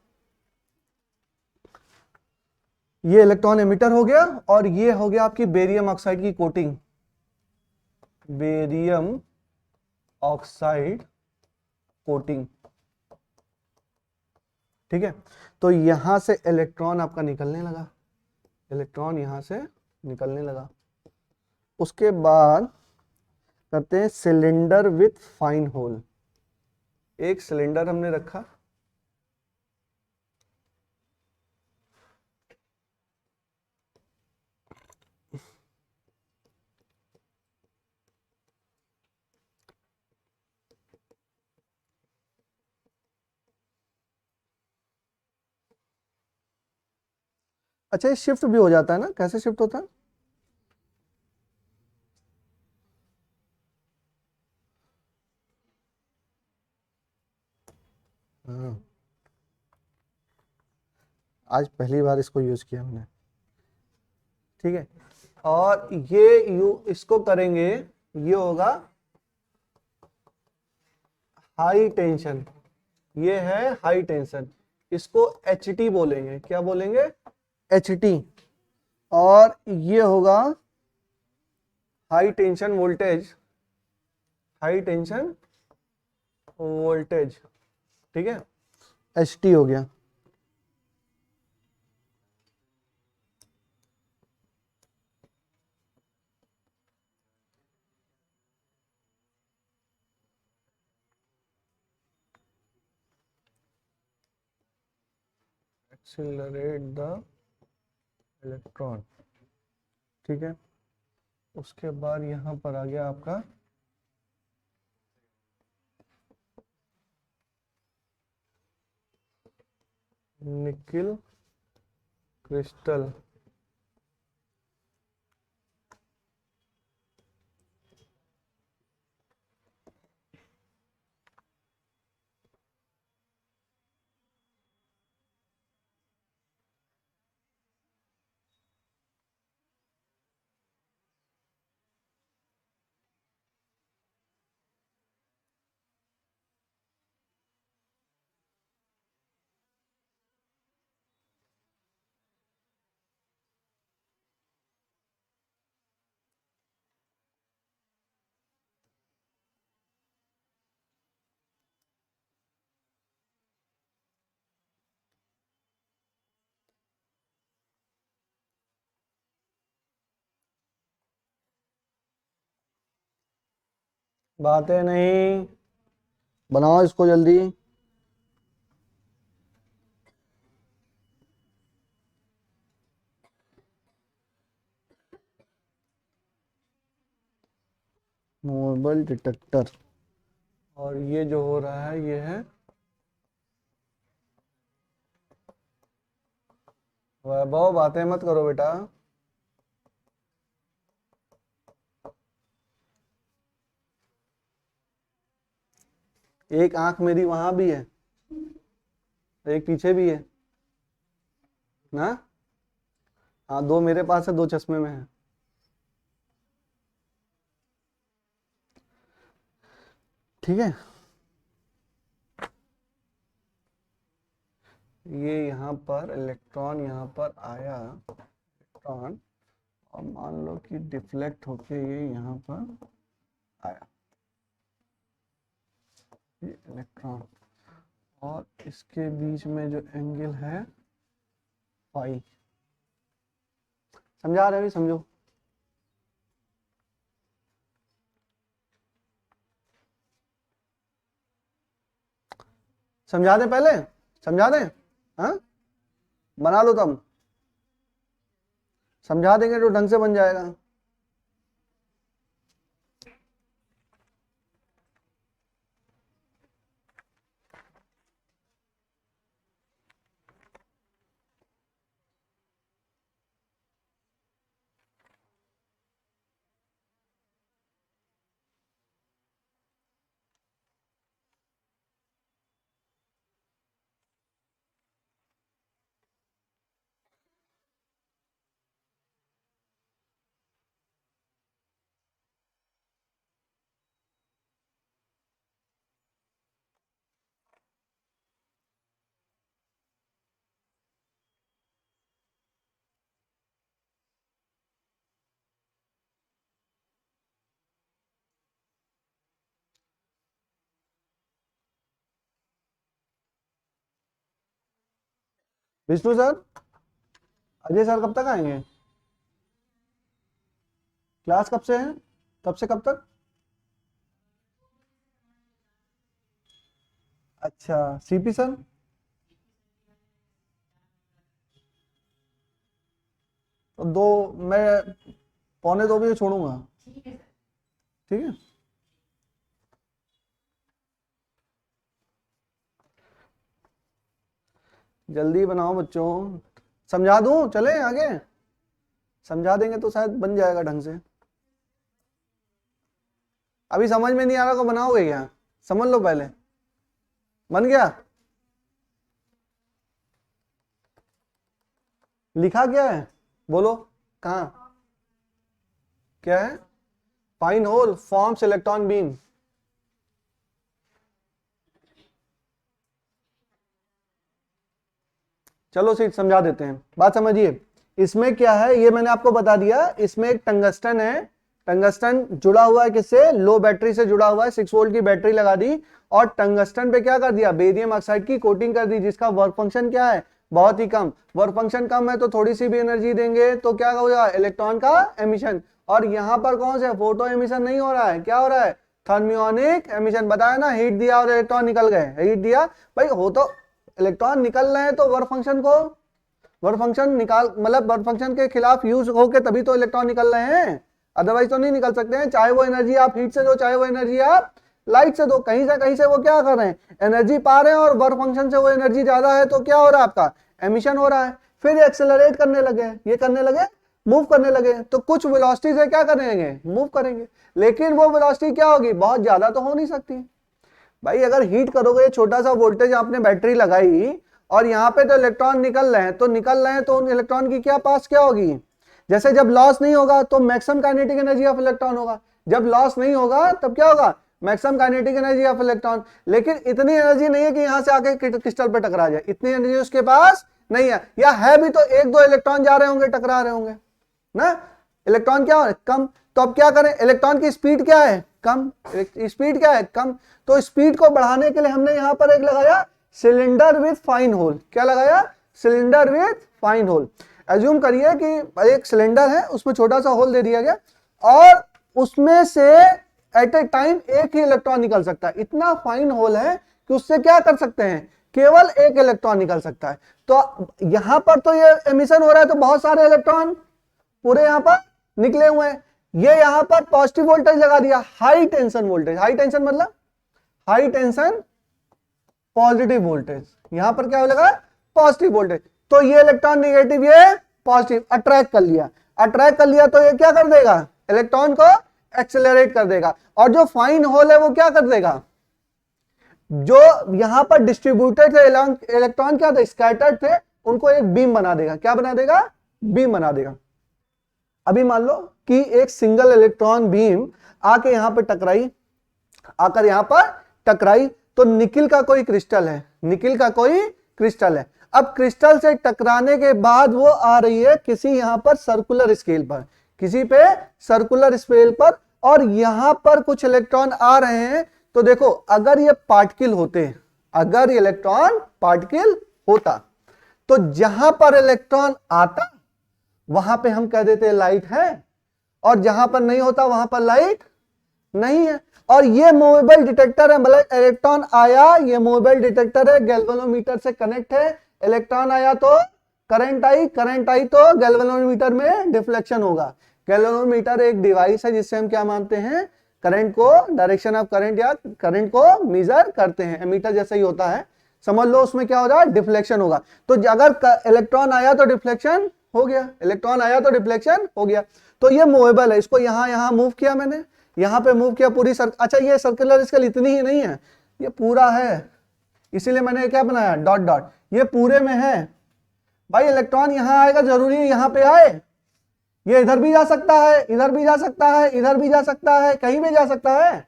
ये इलेक्ट्रॉन एमिटर हो गया, और ये हो गया आपकी बेरियम ऑक्साइड की कोटिंग। बेरियम ऑक्साइड कोटिंग, ठीक है। तो यहां से इलेक्ट्रॉन आपका निकलने लगा, इलेक्ट्रॉन यहां से निकलने लगा। उसके बाद करते हैं सिलेंडर विथ फाइन होल। एक सिलेंडर हमने रखा, अच्छा ये शिफ्ट भी हो जाता है ना? कैसे शिफ्ट होता है? हाँ, आज पहली बार इसको यूज किया हमने, ठीक है। और ये इसको करेंगे, ये होगा हाई टेंशन, ये है हाई टेंशन, इसको HT बोलेंगे। क्या बोलेंगे? HT। और ये होगा high tension voltage, high tension voltage, ठीक है, HT हो गया। एक्सीलरेट द इलेक्ट्रॉन, ठीक है। उसके बाद यहां पर आ गया आपका निकिल क्रिस्टल, बातें नहीं, बनाओ इसको जल्दी। मोबाइल डिटेक्टर, और ये जो हो रहा है ये है वैभव। बातें मत करो बेटा। एक आंख मेरी वहां भी है, एक पीछे भी है ना। हाँ, दो मेरे पास है, दो चश्मे में है। ठीक है, ये यहाँ पर इलेक्ट्रॉन यहाँ पर आया, इलेक्ट्रॉन, और मान लो कि डिफ्लेक्ट होके ये यहाँ पर आया, ये इलेक्ट्रॉन, और इसके बीच में जो एंगल है फाई। समझा रहे हैं? समझो। समझा दें पहले, समझा दें? हाँ, बना लो तुम, समझा देंगे तो ढंग से बन जाएगा। विष्णु सर, अजय सर कब तक आएंगे? क्लास कब से है? कब से कब तक? अच्छा, सीपी सर? तो दो, मैं 1:45 छोड़ूंगा। ठीक है, जल्दी बनाओ बच्चों, समझा दूं? चले आगे, समझा देंगे तो शायद बन जाएगा ढंग से। अभी समझ में नहीं आ रहा को बनाओगे क्या? समझ लो पहले। बन गया? लिखा क्या है बोलो? कहाँ? क्या है? Fine hole forms electron beam. चलो सीट समझा देते हैं, बात समझिए। इसमें क्या है ये मैंने आपको बता दिया। इसमें एक टंगस्टन है, टंगस्टन जुड़ा हुआ है किससे? लो बैटरी से जुड़ा हुआ है। 6 वोल्ट की बैटरी लगा दी और टंगस्टन पे क्या कर दिया? बेरियम ऑक्साइड की कोटिंग कर दी, जिसका वर्क फंक्शन क्या है? बहुत ही कम। वर्क फंक्शन कम है तो थोड़ी सी भी एनर्जी देंगे तो क्या होगा? इलेक्ट्रॉन का एमिशन। और यहाँ पर कौन से फोटो एमिशन नहीं हो रहा है, क्या हो रहा है? Thermionic emission. बताया ना, हीट दिया और इलेक्ट्रॉन निकल गए। हीट दिया भाई, हो तो इलेक्ट्रॉन निकल रहे हैं तो वर्क फंक्शन को, वर्क फंक्शन निकाल, मतलब वर्क फंक्शन के खिलाफ यूज होके तभी तो इलेक्ट्रॉन निकल रहे हैं, अदरवाइज तो नहीं निकल सकते हैं। चाहे वो एनर्जी आप हीट से दो, चाहे वो एनर्जी आप लाइट से दो, कहीं से वो क्या कर रहे हैं? एनर्जी पा रहे हैं, और वर्क फंक्शन से वो एनर्जी ज्यादा है तो क्या हो रहा है? आपका एमिशन हो रहा है। फिर एक्सेलरेट करने लगे, ये करने लगे, मूव करने लगे, तो कुछ वेलोसिटी से क्या करेंगे? मूव करेंगे। लेकिन वो वेलोसिटी क्या होगी? बहुत ज्यादा तो हो नहीं सकती भाई। अगर हीट करोगे, छोटा सा वोल्टेज आपने बैटरी लगाई और यहाँ पे तो इलेक्ट्रॉन निकल रहे हैं, तो उन इलेक्ट्रॉन की क्या पास क्या होगी? जैसे जब लॉस नहीं होगा तो maximum kinetic energy of electron होगा, जब लॉस नहीं होगा तब क्या होगा? Maximum kinetic energy of electron. लेकिन इतनी एनर्जी नहीं है कि यहां से आके क्रिस्टल पे टकरा जाए, इतनी एनर्जी उसके पास नहीं है, या है भी तो 1-2 इलेक्ट्रॉन जा रहे होंगे, टकरा रहे होंगे ना। इलेक्ट्रॉन क्या है? कम। तो अब क्या करें? इलेक्ट्रॉन की स्पीड क्या है? कम। स्पीड क्या है? कम। तो स्पीड को बढ़ाने के लिए हमने यहां पर एक लगाया सिलेंडर विथ फाइन होल। क्या लगाया? Cylinder with fine hole. Assume करिए कि एक सिलेंडर है, उसमें छोटा सा होल दे दिया गया और उसमें से एट ए टाइम एक ही इलेक्ट्रॉन निकल सकता है। इतना फाइन होल है कि उससे क्या कर सकते हैं? केवल एक इलेक्ट्रॉन निकल सकता है। तो यहां पर तो ये एमिशन हो रहा है तो बहुत सारे इलेक्ट्रॉन पूरे यहां पर निकले हुए हैं। ये यहां पर पॉजिटिव वोल्टेज लगा दिया, high tension voltage. High tension मतलब हाई टेंशन पॉजिटिव वोल्टेज। यहां पर क्या लगा? Positive voltage. तो ये इलेक्ट्रॉन नेगेटिव, ये पॉजिटिव, अट्रैक्ट कर लिया। अट्रैक्ट कर लिया तो ये क्या कर देगा? इलेक्ट्रॉन को एक्सेलरेट कर देगा। और जो फाइन होल है वो क्या कर देगा? जो यहां पर डिस्ट्रीब्यूटेड थे इलेक्ट्रॉन, क्या थे? स्कैटर्ड थे, उनको एक बीम बना देगा। क्या बना देगा? बीम बना देगा। अभी मान लो कि एक सिंगल इलेक्ट्रॉन बीम आके यहां पर टकराई, आकर यहां पर टकराई, तो निकिल का कोई क्रिस्टल है, निकिल का कोई क्रिस्टल है। अब क्रिस्टल से टकराने के बाद वो आ रही है किसी यहां पर सर्कुलर स्केल पर, किसी पे सर्कुलर स्केल पर, और यहां पर कुछ इलेक्ट्रॉन आ रहे हैं। तो देखो अगर ये पार्टिकल होते, अगर ये इलेक्ट्रॉन पार्टिकल होता, तो जहां पर इलेक्ट्रॉन आता वहां पे हम कह देते लाइट है, और जहां पर नहीं होता वहां पर लाइट नहीं है। और ये मूवेबल डिटेक्टर है, मतलब इलेक्ट्रॉन आया, ये मूवेबल डिटेक्टर है, गैल्वेनोमीटर से कनेक्ट है। इलेक्ट्रॉन आया तो करंट आई, करंट आई तो गैल्वेनोमीटर में डिफ्लेक्शन होगा। गैल्वेनोमीटर एक डिवाइस है जिससे हम क्या मानते हैं, करंट को, डायरेक्शन ऑफ करंट या करंट को मेजर करते हैं। एमीटर जैसा ही होता है, समझ लो उसमें क्या हो रहा है, डिफ्लेक्शन होगा। तो अगर इलेक्ट्रॉन आया तो डिफ्लेक्शन हो गया, इलेक्ट्रॉन आया तो डिफ्लेक्शन हो गया। तो ये मूवेबल है, इसको यहां मूव किया मैंने, यहां पे मूव किया पूरी अच्छा ये सर्कुलर स्केल इतनी ही नहीं है, ये पूरा है, इसीलिए मैंने क्या बनाया, डॉट डॉट, ये पूरे में है। भाई इलेक्ट्रॉन यहां आएगा, जरूरी है यहां पे आए, ये इधर भी जा सकता है, इधर भी जा सकता है, इधर भी जा सकता है, कहीं भी जा सकता है,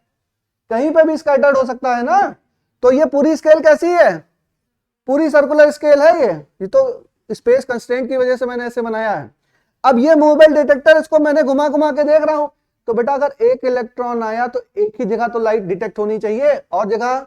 कहीं पे भी स्कैटर्ड हो सकता है ना। तो ये पूरी स्केल कैसी है, पूरी सर्कुलर स्केल है। ये तो स्पेस कंस्ट्रेंट की वजह से मैंने ऐसे बनाया है। अब ये मूवेबल डिटेक्टर, इसको मैंने घुमा घुमा के देख रहा हूं, तो बेटा अगर एक इलेक्ट्रॉन आया तो एक ही जगह तो लाइट डिटेक्ट होनी चाहिए, और जगह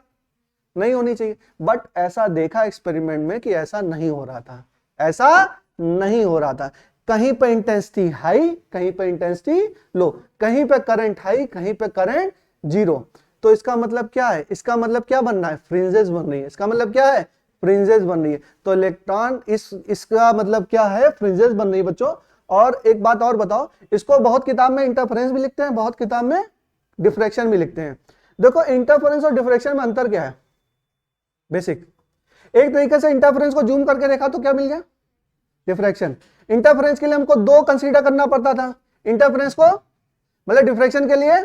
नहीं होनी चाहिए। बट ऐसा देखा एक्सपेरिमेंट में कि ऐसा नहीं हो रहा था, ऐसा नहीं हो रहा था। कहीं पे इंटेंसिटी हाई, कहीं पे इंटेंसिटी लो, कहीं पे करंट हाई, कहीं पे करंट जीरो। तो इसका मतलब क्या है, इसका मतलब क्या बन रहा है, फ्रिंजेस बन रही है। इसका मतलब क्या है, फ्रिंजेस बन रही है। तो इलेक्ट्रॉन इसका मतलब क्या है, फ्रिंजेस बन रही है बच्चों। और एक बात और बताओ, इसको बहुत किताब में इंटरफेरेंस भी लिखते हैं, बहुत किताब में डिफ्रैक्शन भी लिखते हैं। देखो इंटरफेरेंस और डिफ्रैक्शन में अंतर क्या है, बेसिक। एक तरीके से इंटरफेरेंस को जूम करके देखा तो क्या मिल गया, डिफ्रैक्शन। इंटरफेरेंस के लिए हमको दो कंसीडर करना पड़ता था, इंटरफेरेंस को मतलब डिफ्रैक्शन के लिए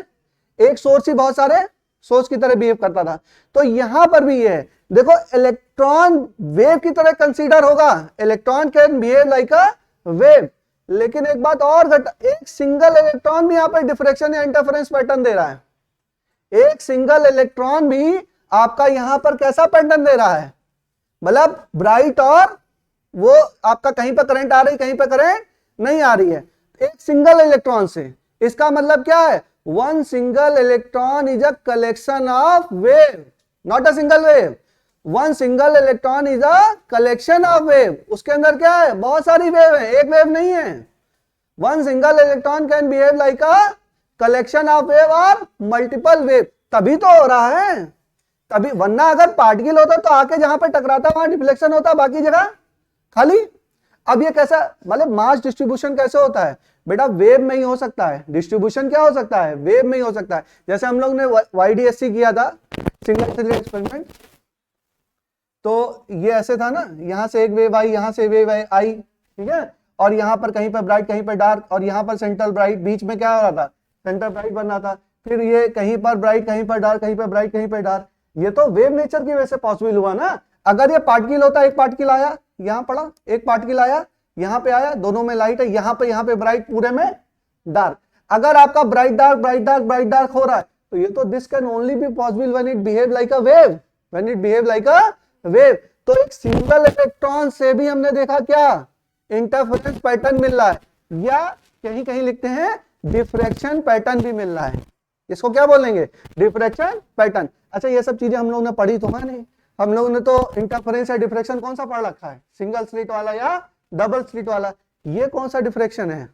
एक सोर्स ही बहुत सारे सोर्स की तरह बिहेव करता था। तो यहां पर भी है, देखो इलेक्ट्रॉन वेव की तरह कंसीडर होगा, electron can behave like a wave. लेकिन एक बात और एक सिंगल इलेक्ट्रॉन भी यहां पर डिफ्रैक्शन या इंटरफेरेंस पैटर्न दे रहा है। एक सिंगल इलेक्ट्रॉन भी आपका यहां पर कैसा पैटर्न दे रहा है, मतलब ब्राइट, और वो आपका कहीं पर करंट आ रही, कहीं पर करंट नहीं आ रही है, एक सिंगल इलेक्ट्रॉन से। इसका मतलब क्या है, one single electron is a collection of wave, not a single wave. One single electron is a collection of wave. उसके अंदर क्या है, बहुत सारी वेव है, एक वेव नहीं है। One single electron can behave like a collection of wave और मल्टीपल वेव। तभी तो हो रहा है, तभी, वरना अगर पार्टिकल होता तो आके जहां पर टकराता वहां डिफ्लेक्शन होता, बाकी जगह खाली। अब ये कैसा, मतलब मास डिस्ट्रीब्यूशन कैसे होता है बेटा, वेव में ही हो सकता है। डिस्ट्रीब्यूशन क्या हो सकता है, वेव में ही हो सकता है। जैसे हम लोग ने YDSC किया था, सिंगल स्लिट एक्सपेरिमेंट, तो ये ऐसे था ना, यहां से एक वेव आई, यहां से वेव आई, ठीक है, और यहां पर कहीं पर ब्राइट, कहीं पर डार्क, और यहां पर सेंट्रल ब्राइट, बीच में क्या हो रहा था, सेंटर ब्राइट बन रहा था। फिर ये कहीं पर ब्राइट, कहीं पर डार्क, कहीं पर ब्राइट, कहीं पर डार्क। ये तो वेव नेचर की वजह से पॉसिबल हुआ ना। अगर ये पार्टिकल होता, एक पार्टिकल आया यहां पड़ा, एक पार्टिकल आया यहां पे आया, दोनों में लाइट है, यहां पे ब्राइट, पूरे में डार्क। अगर आपका bright dark, bright dark, bright dark हो रहा है, तो ये तो this can only be possible when it behave like a wave, when it behave like a wave. तो एक सिंगल इलेक्ट्रॉन से भी हमने देखा क्या, इंटरफेरेंस पैटर्न मिल रहा है, या कहीं कहीं लिखते हैं डिफ्रैक्शन पैटर्न भी मिल रहा है। इसको क्या बोलेंगे, डिफ्रैक्शन पैटर्न। अच्छा ये सब चीजें हम लोग ने पढ़ी तो है नहीं, हम लोग ने तो इंटरफेरेंस या डिफ्रैक्शन कौन सा पढ़ रखा है, सिंगल स्लिट वाला या डबल स्लिट वाला। ये कौन सा डिफ्रैक्शन है,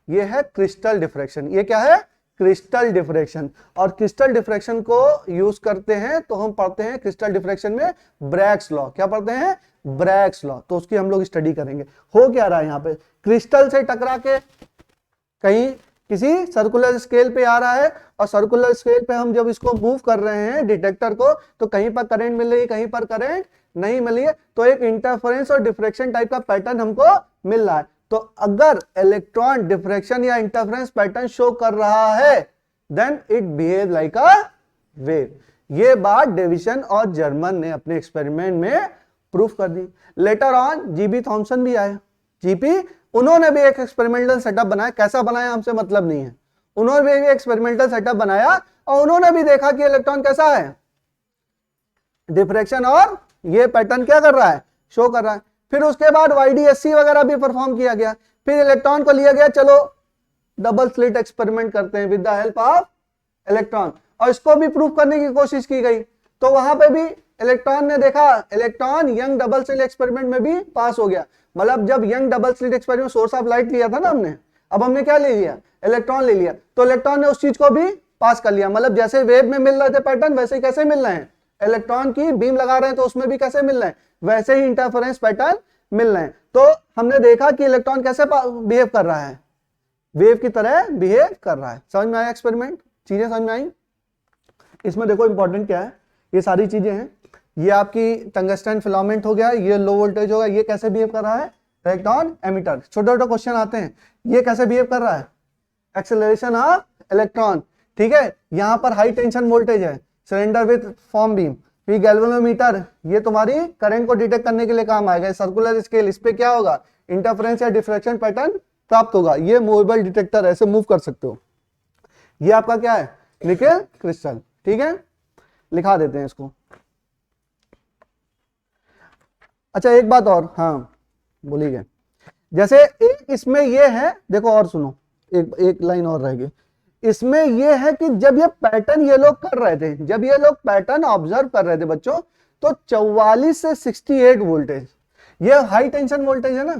ये है क्रिस्टल डिफ्रैक्शन। ये क्या है, क्रिस्टल डिफ्रैक्शन। और क्रिस्टल डिफ्रैक्शन को यूज करते हैं तो हम पढ़ते हैं क्रिस्टल डिफ्रैक्शन में ब्रैग्स लॉ। क्या पढ़ते हैं, ब्रैग्स लॉ। तो उसकी हम लोग स्टडी करेंगे। हो क्या रहा है यहाँ पे, क्रिस्टल से टकरा के कहीं किसी सर्कुलर स्केल पे आ रहा है, और सर्कुलर स्केल पे हम जब इसको मूव कर रहे हैं डिटेक्टर को, तो कहीं पर करंट मिल रही है, कहीं पर करंट नहीं मिल रही है। तो एक इंटरफेरेंस और डिफ्रैक्शन टाइप का पैटर्न हमको मिल रहा है। तो अगर इलेक्ट्रॉन डिफ्रैक्शन या इंटरफेरेंस पैटर्न शो कर रहा है, then it behave like a wave. ये बात डेविसन और जर्मन ने अपने एक्सपेरिमेंट में प्रूफ कर दी। लेटर ऑन जीबी थॉमसन भी आए, जीपी उन्होंने भी एक एक्सपेरिमेंटल सेटअप बनाया, कैसा बनाया हमसे मतलब नहीं है, उन्होंने भी एक्सपेरिमेंटल सेटअप बनाया और उन्होंने भी देखा कि इलेक्ट्रॉन कैसा है, डिफ्रैक्शन और ये पैटर्न क्या कर रहा है, शो कर रहा है। फिर उसके बाद YDSC वगैरह भी परफॉर्म किया गया, फिर इलेक्ट्रॉन को लिया गया, चलो डबल स्लिट एक्सपेरिमेंट करते हैं with the help of electron, और इसको भी प्रूव करने की कोशिश की गई। तो वहां पे भी इलेक्ट्रॉन ने देखा, electron young double slit experiment में भी पास हो गया। मतलब जब young double slit experiment source of light लिया था ना हमने, अब हमने क्या ले लिया, इलेक्ट्रॉन ले लिया, तो इलेक्ट्रॉन ने उस चीज को भी पास कर लिया। मतलब जैसे वेव में मिल रहे थे पैटर्न, वैसे ही कैसे मिल रहे हैं, इलेक्ट्रॉन की बीम लगा रहे हैं तो उसमें भी कैसे मिल रहे हैं, वैसे ही इंटरफेरेंस पैटर्न मिल रहे हैं। तो हमने देखा कि इलेक्ट्रॉन कैसे बिहेव कर रहा है, वेव की तरह बिहेव कर रहा है। समझ में आया एक्सपेरिमेंट, चीजें समझ में आई। इसमें देखो इंपॉर्टेंट क्या है, ये सारी चीजें हैं, ये आपकी टंगस्टन फिलामेंट हो गया, ये लो वोल्टेज होगा, ये कैसे बिहेव कर रहा है, इलेक्ट्रॉन एमिटर। छोटे छोटे क्वेश्चन आते हैं, ये कैसे बिहेव कर रहा है, एक्सेलरेशन ऑफ इलेक्ट्रॉन, ठीक है। यहां पर हाई टेंशन वोल्टेज है, सिलेंडर विद फॉर्म बीम, फिर गैल्वेनोमीटर, ये तुम्हारी करंट को डिटेक्ट करने के लिए काम आएगा। सर्कुलर स्केल, इस पे क्या होगा, इंटरफेरेंस या डिफ्रैक्शन पैटर्न प्राप्त होगा। ये मूवेबल डिटेक्टर, ऐसे मूव कर सकते हो। ये आपका क्या है, निकेल क्रिस्टल, ठीक है, लिखा देते हैं इसको। अच्छा एक बात और, हाँ बोलिए, जैसे एक इसमें ये है, देखो और सुनो, एक लाइन और रहेगी इसमें। ये है कि जब ये पैटर्न ये लोग कर रहे थे, जब ये लोग पैटर्न ऑब्जर्व कर रहे थे बच्चों, तो 44 से 68 वोल्टेज, ये हाई टेंशन वोल्टेज है ना,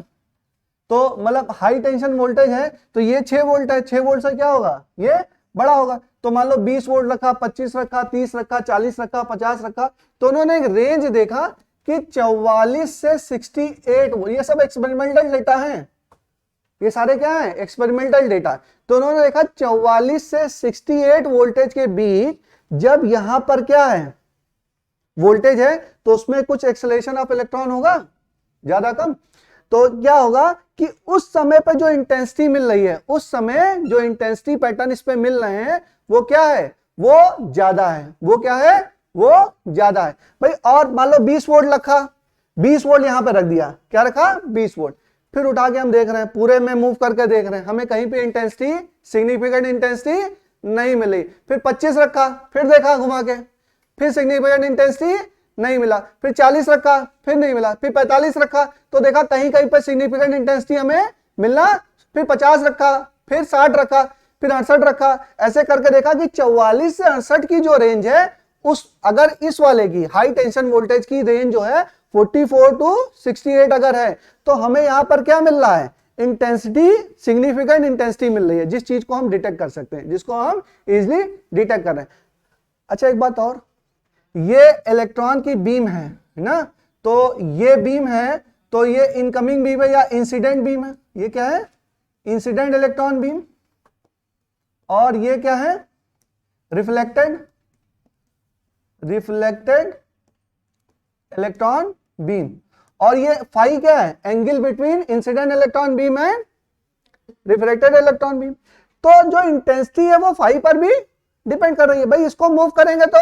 तो मतलब हाई टेंशन वोल्टेज है, तो ये 6 वोल्ट है, 6 वोल्ट से क्या होगा, ये बड़ा होगा। तो मान लो 20 वोल्ट रखा, 25 रखा, 30 रखा, 40 रखा, 50 रखा, तो उन्होंने एक रेंज देखा कि 44 से 68, ये सब एक्सपेरिमेंटल डेटा है, ये सारे क्या है, एक्सपेरिमेंटल डेटा। तो उन्होंने देखा 44 से 68 वोल्टेज के बीच जब यहां पर क्या है, वोल्टेज है, तो उसमें कुछ एक्सेलरेशन ऑफ इलेक्ट्रॉन होगा, ज्यादा कम। तो क्या होगा कि उस समय पर जो इंटेंसिटी मिल रही है, उस समय जो इंटेंसिटी पैटर्न इस पे मिल रहे हैं, वो क्या है, वो ज्यादा है, वो क्या है, वो ज्यादा है भाई। और मान लो 20 वोल्ट रखा, 20 वोल्ट यहां पे रख दिया, क्या रखा, 20 वोल्ट। फिर उठा के हम देख रहे हैं, पूरे में मूव करके देख रहे हैं, हमें कहीं पे इंटेंसिटी, सिग्निफिकेंट इंटेंसिटी नहीं मिली। फिर 25 रखा, फिर देखा घुमा के, फिर सिग्निफिकेंट इंटेंसिटी नहीं मिला। फिर 40 रखा, फिर नहीं मिला। फिर 45 रखा, तो देखा कहीं कहीं पर सिग्निफिकेंट इंटेंसिटी हमें मिलना। फिर 50 रखा, फिर 60 रखा, फिर 68 रखा, ऐसे करके देखा कि 44 से 68 की जो रेंज है, उस अगर इस वाले की हाई टेंशन वोल्टेज की रेंज जो है 44 टू 68 अगर है, तो हमें यहां पर क्या मिल रहा है, इंटेंसिटी, सिग्निफिकेंट इंटेंसिटी मिल रही है, जिस चीज को हम डिटेक्ट कर सकते हैं, जिसको हम इजिली डिटेक्ट कर रहे हैं। अच्छा एक बात और, ये इलेक्ट्रॉन की बीम है ना, तो ये बीम है, तो ये इनकमिंग बीम है या इंसिडेंट बीम है, ये क्या है, इंसिडेंट इलेक्ट्रॉन बीम, और ये क्या है, रिफ्लेक्टेड इलेक्ट्रॉन बीम। और ये फाई क्या है, angle between incident electron beam and reflected electron beam. तो जो इंटेंसिटी है वो फाई पर भी डिपेंड कर रही है भाई। इसको मूव करेंगे तो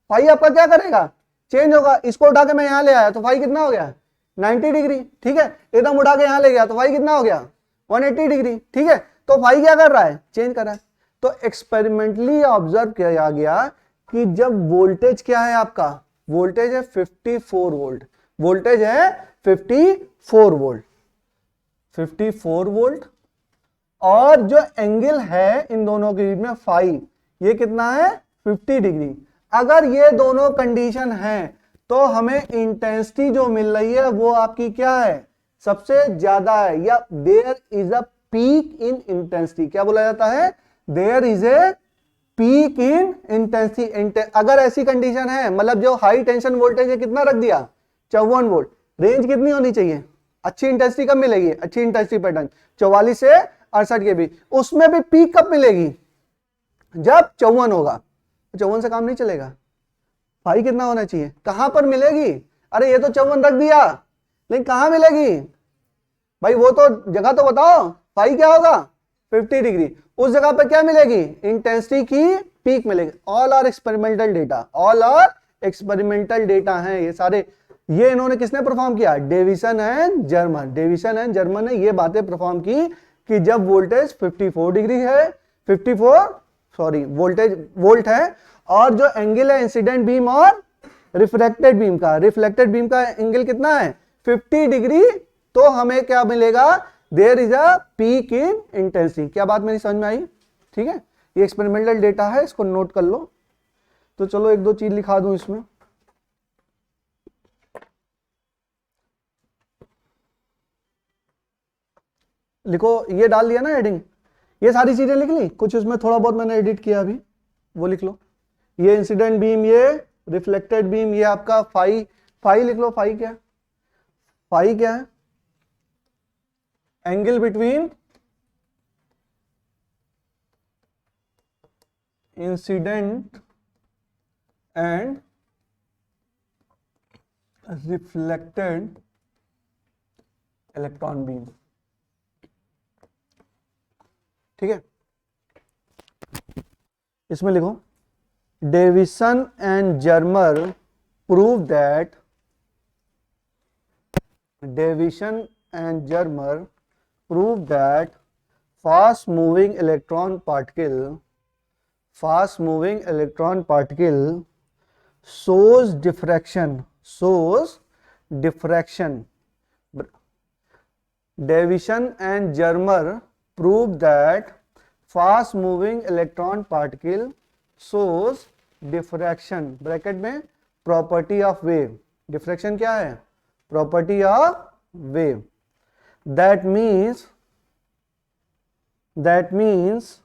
फाई आपका क्या करेगा, चेंज होगा। इसको उठा के मैं यहां ले आया तो फाई कितना हो गया, 90 डिग्री, ठीक है। एकदम उठा के यहां ले गया तो फाई कितना हो गया, 180 डिग्री, ठीक है। तो फाई क्या कर रहा है, चेंज कर रहा है। तो एक्सपेरिमेंटली ऑब्जर्व किया गया कि जब वोल्टेज क्या है आपका, वोल्टेज है 54 वोल्ट, वोल्टेज है 54 वोल्ट, 54 वोल्ट, और जो एंगल है इन दोनों के बीच में फाई, ये कितना है, 50 डिग्री। अगर ये दोनों कंडीशन है तो हमें इंटेंसिटी जो मिल रही है वो आपकी क्या है, सबसे ज्यादा है, या there is a peak in intensity. क्या बोला जाता है, there is a peak in intensity. अगर ऐसी कंडीशन है, मतलब जो हाई टेंशन वोल्टेज है कितना रख दिया, 54 वोल्ट, रेंज कितनी होनी चाहिए, अच्छी इंटेंसिटी कब मिलेगी, अच्छी इंटेंसिटी पैटर्न 44 से 68 के बीच। उसमें भी पीक कब मिलेगी, जब 54 होगा। 54 से काम नहीं चलेगा, फाई कितना होना चाहिए, कहां पर मिलेगी, अरे ये तो 54 रख दिया, लेकिन कहां मिलेगी भाई, वो तो जगह तो बताओ, फाई क्या होगा, 50 डिग्री। उस जगह पर क्या मिलेगी, इंटेंसिटी की पीक मिलेगी। All are experimental data, all are experimental data हैं ये सारे। ये इन्होंने किसने परफॉर्म किया? Davison and Germer. Davison and Germer ने ये बातें परफॉर्म की कि जब वोल्टेज 54 डिग्री है, 54 सॉरी वोल्टेज वोल्ट है, और जो एंगल है इंसिडेंट बीम और रिफ्लेक्टेड बीम का एंगल कितना है? 50 डिग्री, तो हमें क्या मिलेगा? There is a peak in intensity. क्या बात मेरी समझ में आई? ठीक है, ये एक्सपेरिमेंटल डेटा है, इसको नोट कर लो। तो चलो एक दो चीज लिखा दूं इसमें। लिखो, ये डाल लिया ना हेडिंग, ये सारी चीजें लिख ली, कुछ उसमें थोड़ा बहुत मैंने एडिट किया अभी, वो लिख लो। ये इंसिडेंट बीम, ये रिफ्लेक्टेड बीम, ये आपका फाई, फाई लिख लो। फाई क्या है? फाई क्या है? Angle between incident and reflected electron beam. ठीक है, इसमें लिखो, Davison and Germer prove that, Davison and Germer prove that fast moving electron particle shows diffraction. Davison and Germer proved that fast moving electron particle shows diffraction, bracket में property of wave। diffraction क्या है? property of wave। that means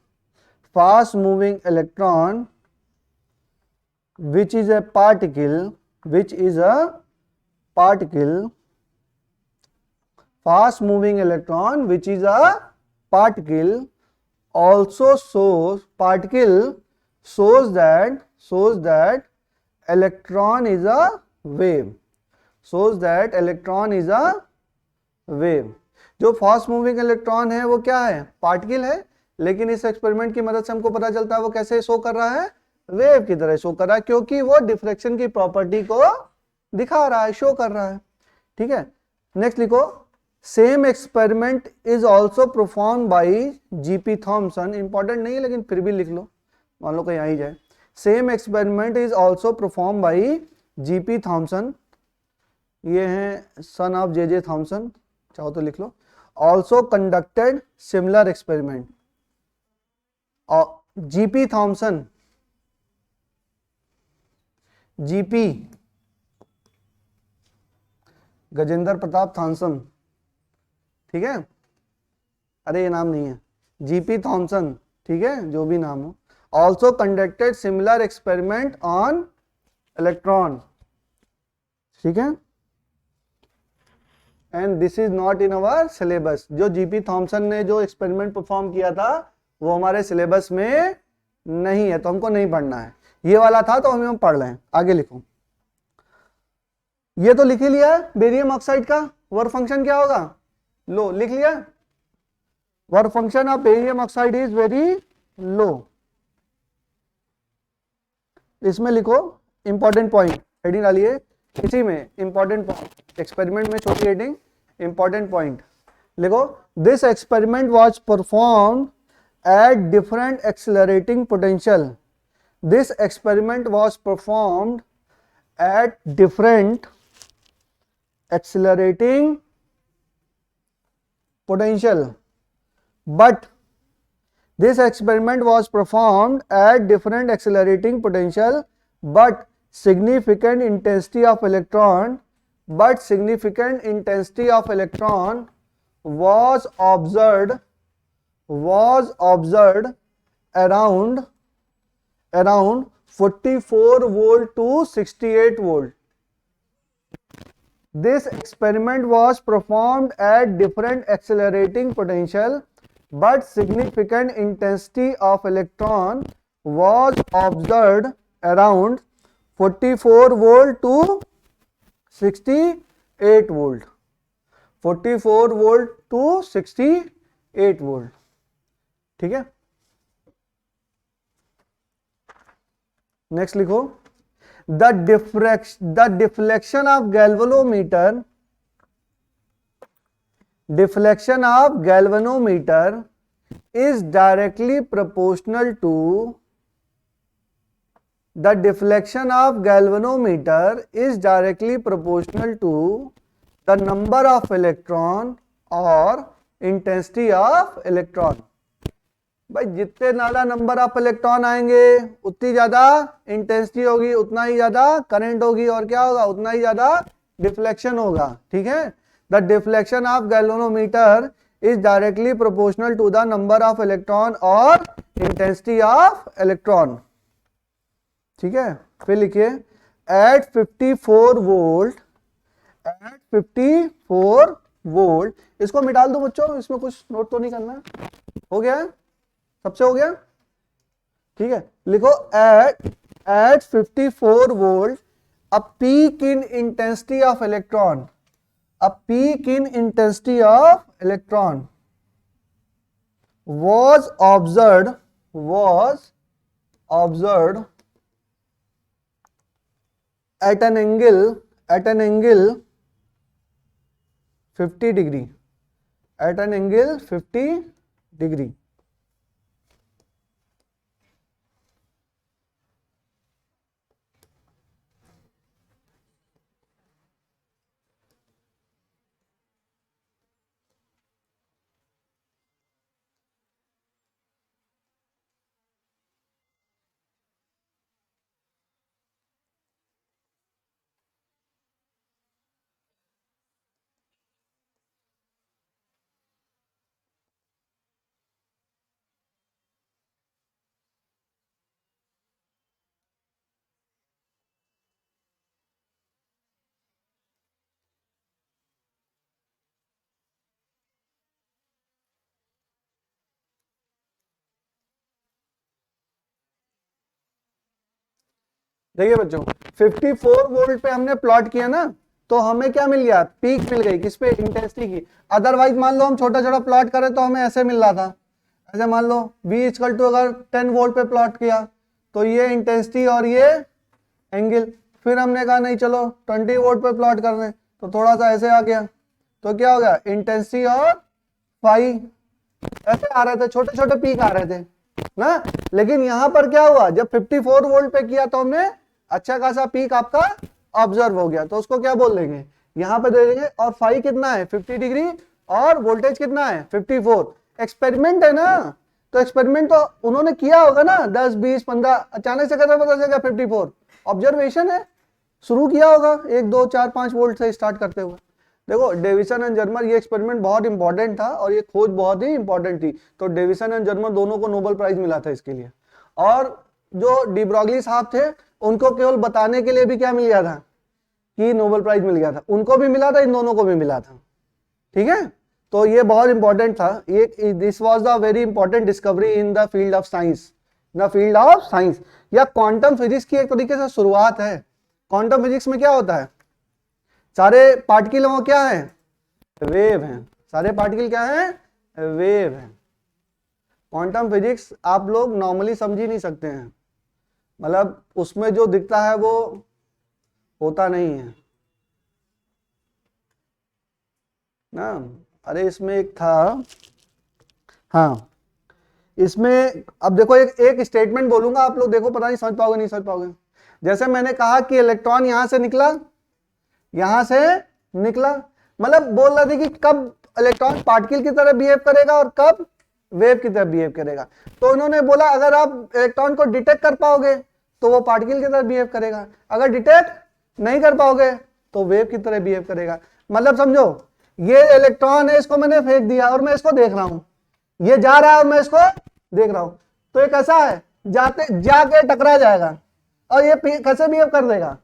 fast moving electron which is a particle, fast moving electron which is a particle also shows that electron is a wave, जो फास्ट मूविंग इलेक्ट्रॉन है वो क्या है? पार्टिकल है, लेकिन इस एक्सपेरिमेंट की मदद से हमको पता चलता है वो कैसे शो कर रहा है? वेव की तरह शो कर रहा है, क्योंकि वो डिफ्रेक्शन की प्रॉपर्टी को दिखा रहा है, शो कर रहा है। ठीक है, नेक्स्ट लिखो, same experiment is also perform by G P Thomson. Important नहीं है लेकिन फिर भी लिख लो, मान लो कहीं आ ही जाए। Same experiment is also perform by G P Thomson, ये हैं सन ऑफ जे थॉमसन, चाहो तो लिख लो। Also conducted similar experiment. G P Thomson, G P Gajendra Pratap Thomson, ठीक है, अरे ये नाम नहीं है, जीपी थॉमसन, ठीक है, जो भी नाम हो। Also conducted similar experiment on electron, ठीक है, and this is not in our syllabus. जो जीपी थॉमसन ने जो एक्सपेरिमेंट परफॉर्म किया था वो हमारे सिलेबस में नहीं है, तो हमको नहीं पढ़ना है। ये वाला था तो हम पढ़ लें। आगे लिखो, ये तो लिख ही लिया है, बेरियम ऑक्साइड का वर्क फंक्शन क्या होगा? लो, लिख लिया, work function of barium oxide is very low. इसमें लिखो इंपॉर्टेंट पॉइंट, हेडिंग डालिए इसी में, इंपॉर्टेंट पॉइंट, एक्सपेरिमेंट में छोटी हेडिंग, इंपॉर्टेंट पॉइंट लिखो। This experiment was performed at different accelerating potential. This experiment was performed at different accelerating potential, but this experiment was performed at different accelerating potential, but significant intensity of electron was observed around 44 volt to 68 volt. This experiment was performed at different accelerating potential, but significant intensity of electron was observed around 44 volt to 68 volt. 44 volt to 68 volt, ठीक है। नेक्स्ट लिखो, the deflection of galvanometer is directly proportional to the deflection of galvanometer is directly proportional to the number of electron or intensity of electron. भाई जितने ज्यादा नंबर ऑफ इलेक्ट्रॉन आएंगे उतनी ज्यादा इंटेंसिटी होगी, उतना ही ज्यादा करंट होगी, और क्या होगा, उतना ही ज्यादा डिफ्लेक्शन होगा. ठीक है, the deflection of galvanometer is directly proportional to the number of electron और इंटेंसिटी ऑफ इलेक्ट्रॉन. ठीक है, फिर लिखिए एट 54 वोल्ट. इसको मिटाल दो बच्चों, इसमें कुछ नोट तो नहीं करना. हो गया, सबसे हो गया. ठीक है, लिखो at 54 volt a peak in intensity of electron, was observed at an angle 50 degree. At an angle 50 degree. देखिए बच्चों 54 वोल्ट पे हमने प्लॉट किया ना, तो हमें क्या मिल गया, पीक मिल गई. किस पे, इंटेंसिटी की. अदरवाइज मान लो हम छोटा छोटा प्लॉट करें तो हमें ऐसे मिल रहा था. ऐसे मान लो V इक्वल टू अगर 10 वोल्ट पे प्लॉट किया तो ये इंटेंसिटी और ये एंगल. फिर हमने कहा नहीं चलो 20 वोल्ट पे प्लॉट कर रहे हैं, तो थोड़ा सा ऐसे आ गया, तो क्या हो गया, इंटेंसिटी और फाई ऐसे आ रहे थे, छोटे छोटे पीक आ रहे थे ना. लेकिन यहां पर क्या हुआ, जब 54 वोल्ट पे किया तो हमने अच्छा खासा पीक आपका ऑब्जर्व हो गया, तो उसको क्या बोल देंगे, यहां पे दे देंगे. और फाई कितना है, 50 डिग्री, और वोल्टेज कितना है, 54. एक्सपेरिमेंट है ना, तो एक्सपेरिमेंट तो उन्होंने किया होगा ना, 10 20 15, अचानक से कैसे पता चलेगा 54. ऑब्जर्वेशन है, शुरू किया होगा 1 2 4 5 वोल्ट से स्टार्ट करते हुए. देखो डेविसन एंड जर्मर, ये एक्सपेरिमेंट बहुत इंपॉर्टेंट था और ये खोज बहुत ही इंपॉर्टेंट थी. तो डेविसन एंड जर्मर दोनों को नोबेल प्राइज मिला था इसके लिए. और जो डी ब्रॉगली साहब थे उनको केवल बताने के लिए भी क्या मिल गया था, कि नोबेल प्राइज मिल गया था. उनको भी मिला था, इन दोनों को भी मिला था. ठीक है, तो ये बहुत इंपॉर्टेंट था. ये this was the very important discovery in the field of science. या क्वांटम फिजिक्स की एक तरीके से शुरुआत है. क्वांटम फिजिक्स में क्या होता है, सारे पार्टिकल वो क्या है, वेव हैं. सारे पार्टिकल क्या है, वेव हैं. क्वांटम फिजिक्स आप लोग नॉर्मली समझ ही नहीं सकते हैं, मतलब उसमें जो दिखता है वो होता नहीं है ना. अरे इसमें एक था, हाँ इसमें अब देखो एक स्टेटमेंट बोलूंगा, आप लोग देखो पता नहीं समझ पाओगे नहीं समझ पाओगे. जैसे मैंने कहा कि इलेक्ट्रॉन यहां से निकला, मतलब बोल रहे थे कि कब इलेक्ट्रॉन पार्टिकल की तरह बिहेव करेगा और कब वेव की तरह बिहेव करेगा. तो इन्होंने बोला अगर आप इलेक्ट्रॉन को डिटेक्ट कर पाओगे तो वो पार्टिकल की तरह बिहेव करेगा, अगर डिटेक्ट नहीं कर पाओगे तो वेव की तरह बिहेव करेगा. मतलब समझो ये इलेक्ट्रॉन है, इसको मैंने फेंक दिया और मैं इसको देख रहा हूं, ये जा रहा है और मैं इसको देख रहा हूं, तो ये कैसा है, जाके टकरा जाएगा और ये कैसे बिहेव कर देगा,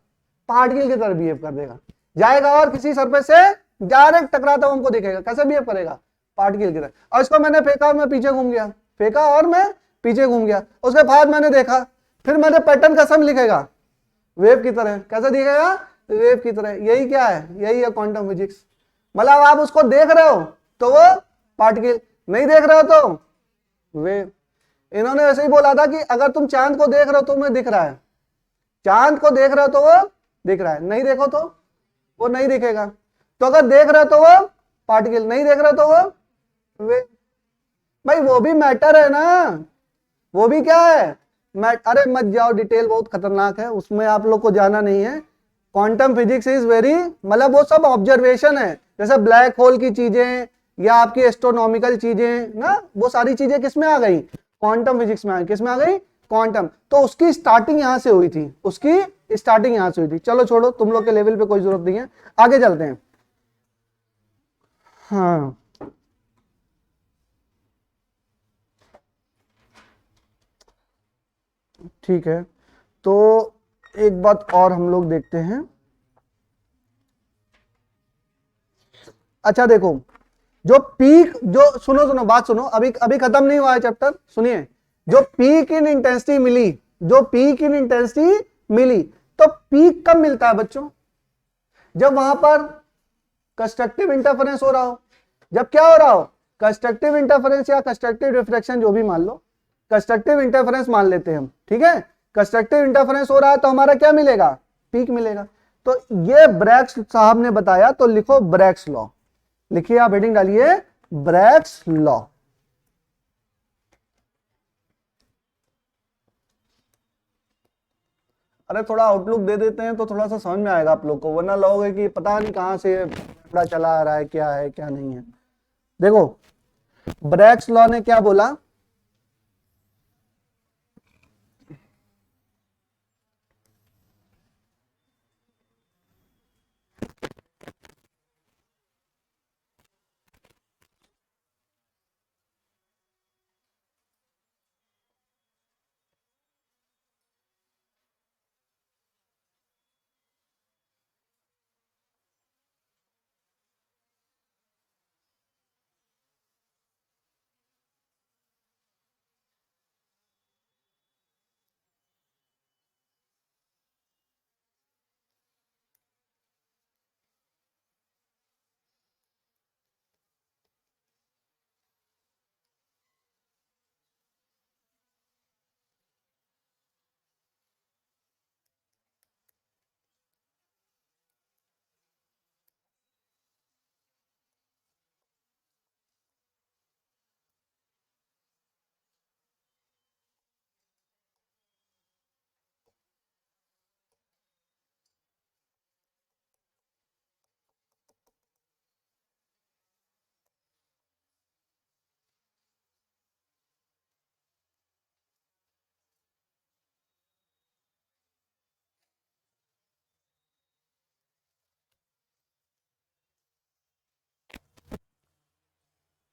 पार्टिकल की तरह बिहेव कर देगा. जाएगा और किसी सरफेस से डायरेक्ट टकराता हुआ हमको दिखेगा, कैसे बिहेव करेगा, पार्टिकल की तरह. और इसको मैंने फेंका और मैं पीछे घूम गया, फेंका और मैं पीछे घूम गया, उसके बाद मैंने देखा, फिर मैंने पैटर्न कैसा लिखेगा, वेव की तरह. कैसे दिखेगा, वेव की तरह. यही क्या है, यही है क्वांटम फिजिक्स. मतलब आप उसको देख रहे हो तो वो पार्टिकल, नहीं देख रहे हो तो वेव. इन्होंने ऐसे ही बोला था कि अगर तुम चांद को देख रहे हो तो तुम्हें दिख रहा है, चांद को देख रहे हो तो वो दिख रहा है, नहीं देखो तो वो नहीं दिखेगा। तो अगर देख रहे हो तो वो पार्टिकल, नहीं देख रहे तो वो वे। भाई वो भी मैटर है ना, वो भी क्या है अरे मत जाओ, डिटेल बहुत खतरनाक है, उसमें आप लोग को जाना नहीं है। क्वांटम फिजिक्स इज वेरी, मतलब वो सब ऑब्जर्वेशन है, जैसे ब्लैक होल की चीजें या आपकी एस्ट्रोनॉमिकल चीजें ना, वो सारी चीजें किसमें आ गई, क्वांटम फिजिक्स में आ गई। किसमें आ गई, क्वांटम। तो उसकी स्टार्टिंग यहां से हुई थी, उसकी स्टार्टिंग यहां से हुई थी। चलो छोड़ो, तुम लोग के लेवल पे कोई जरूरत नहीं है, आगे चलते हैं। हाँ ठीक है, तो एक बात और हम लोग देखते हैं। अच्छा देखो, जो पीक, जो सुनो सुनो बात सुनो, अभी अभी खत्म नहीं हुआ है चैप्टर, सुनिए। जो पीक इन इंटेंसिटी मिली, जो पीक इन इंटेंसिटी मिली, तो पीक कब मिलता है बच्चों, जब वहां पर कंस्ट्रक्टिव इंटरफेरेंस हो रहा हो। जब क्या हो रहा हो, कंस्ट्रक्टिव इंटरफेरेंस या कंस्ट्रक्टिव रिफ्लेक्शन, जो भी मान लो, कंस्ट्रक्टिव इंटरफेरेंस मान लेते हैं हम, ठीक है। कंस्ट्रक्टिव इंटरफेरेंस हो रहा है तो हमारा क्या मिलेगा, पीक मिलेगा। तो ये ब्रैग्स साहब ने बताया, तो लिखो ब्रैग्स लॉ, लिखिए आप हेडिंग डालिए ब्रैग्स लॉ। अरे थोड़ा आउटलुक दे देते हैं तो थोड़ा सा समझ में आएगा आप लोग को, वरना लोगे कि पता नहीं कहां से पता चला आ रहा है क्या नहीं है। देखो ब्रैग्स लॉ ने क्या बोला,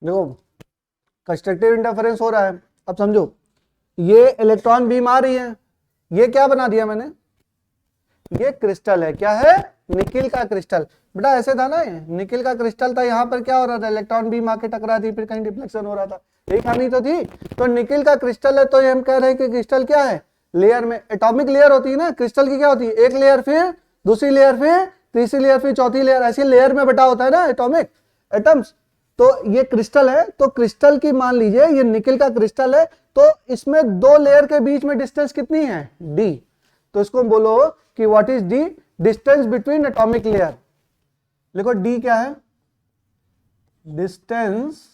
देखो कंस्ट्रक्टिव इंटरफेरेंस हो रहा है, अब समझो, ये इलेक्ट्रॉन बीम आ रही है, ये क्या बना दिया मैंने, ये क्रिस्टल है, क्या है, निकिल का क्रिस्टल। बेटा ऐसे था ना, ये निकिल का क्रिस्टल था, यहाँ पर क्या हो रहा था, इलेक्ट्रॉन बीम आके टकरा थी, फिर कहीं डिफ्लेक्शन हो रहा था, यही कहानी तो थी। तो निकिल का क्रिस्टल है, तो ये हम कह रहे हैं कि क्रिस्टल क्या है, लेयर में एटॉमिक लेयर होती है ना, क्रिस्टल की क्या होती है, एक लेयर, फिर दूसरी लेयर, फिर तीसरी लेयर, फिर चौथी लेयर, ऐसी लेयर में बटा होता है ना एटॉमिक एटम्स। तो ये क्रिस्टल है, तो क्रिस्टल की मान लीजिए ये निकिल का क्रिस्टल है, तो इसमें दो लेयर के बीच में डिस्टेंस कितनी है, डी। तो इसको बोलो कि what is D, distance between atomic layer. लिखो डी क्या है, डिस्टेंस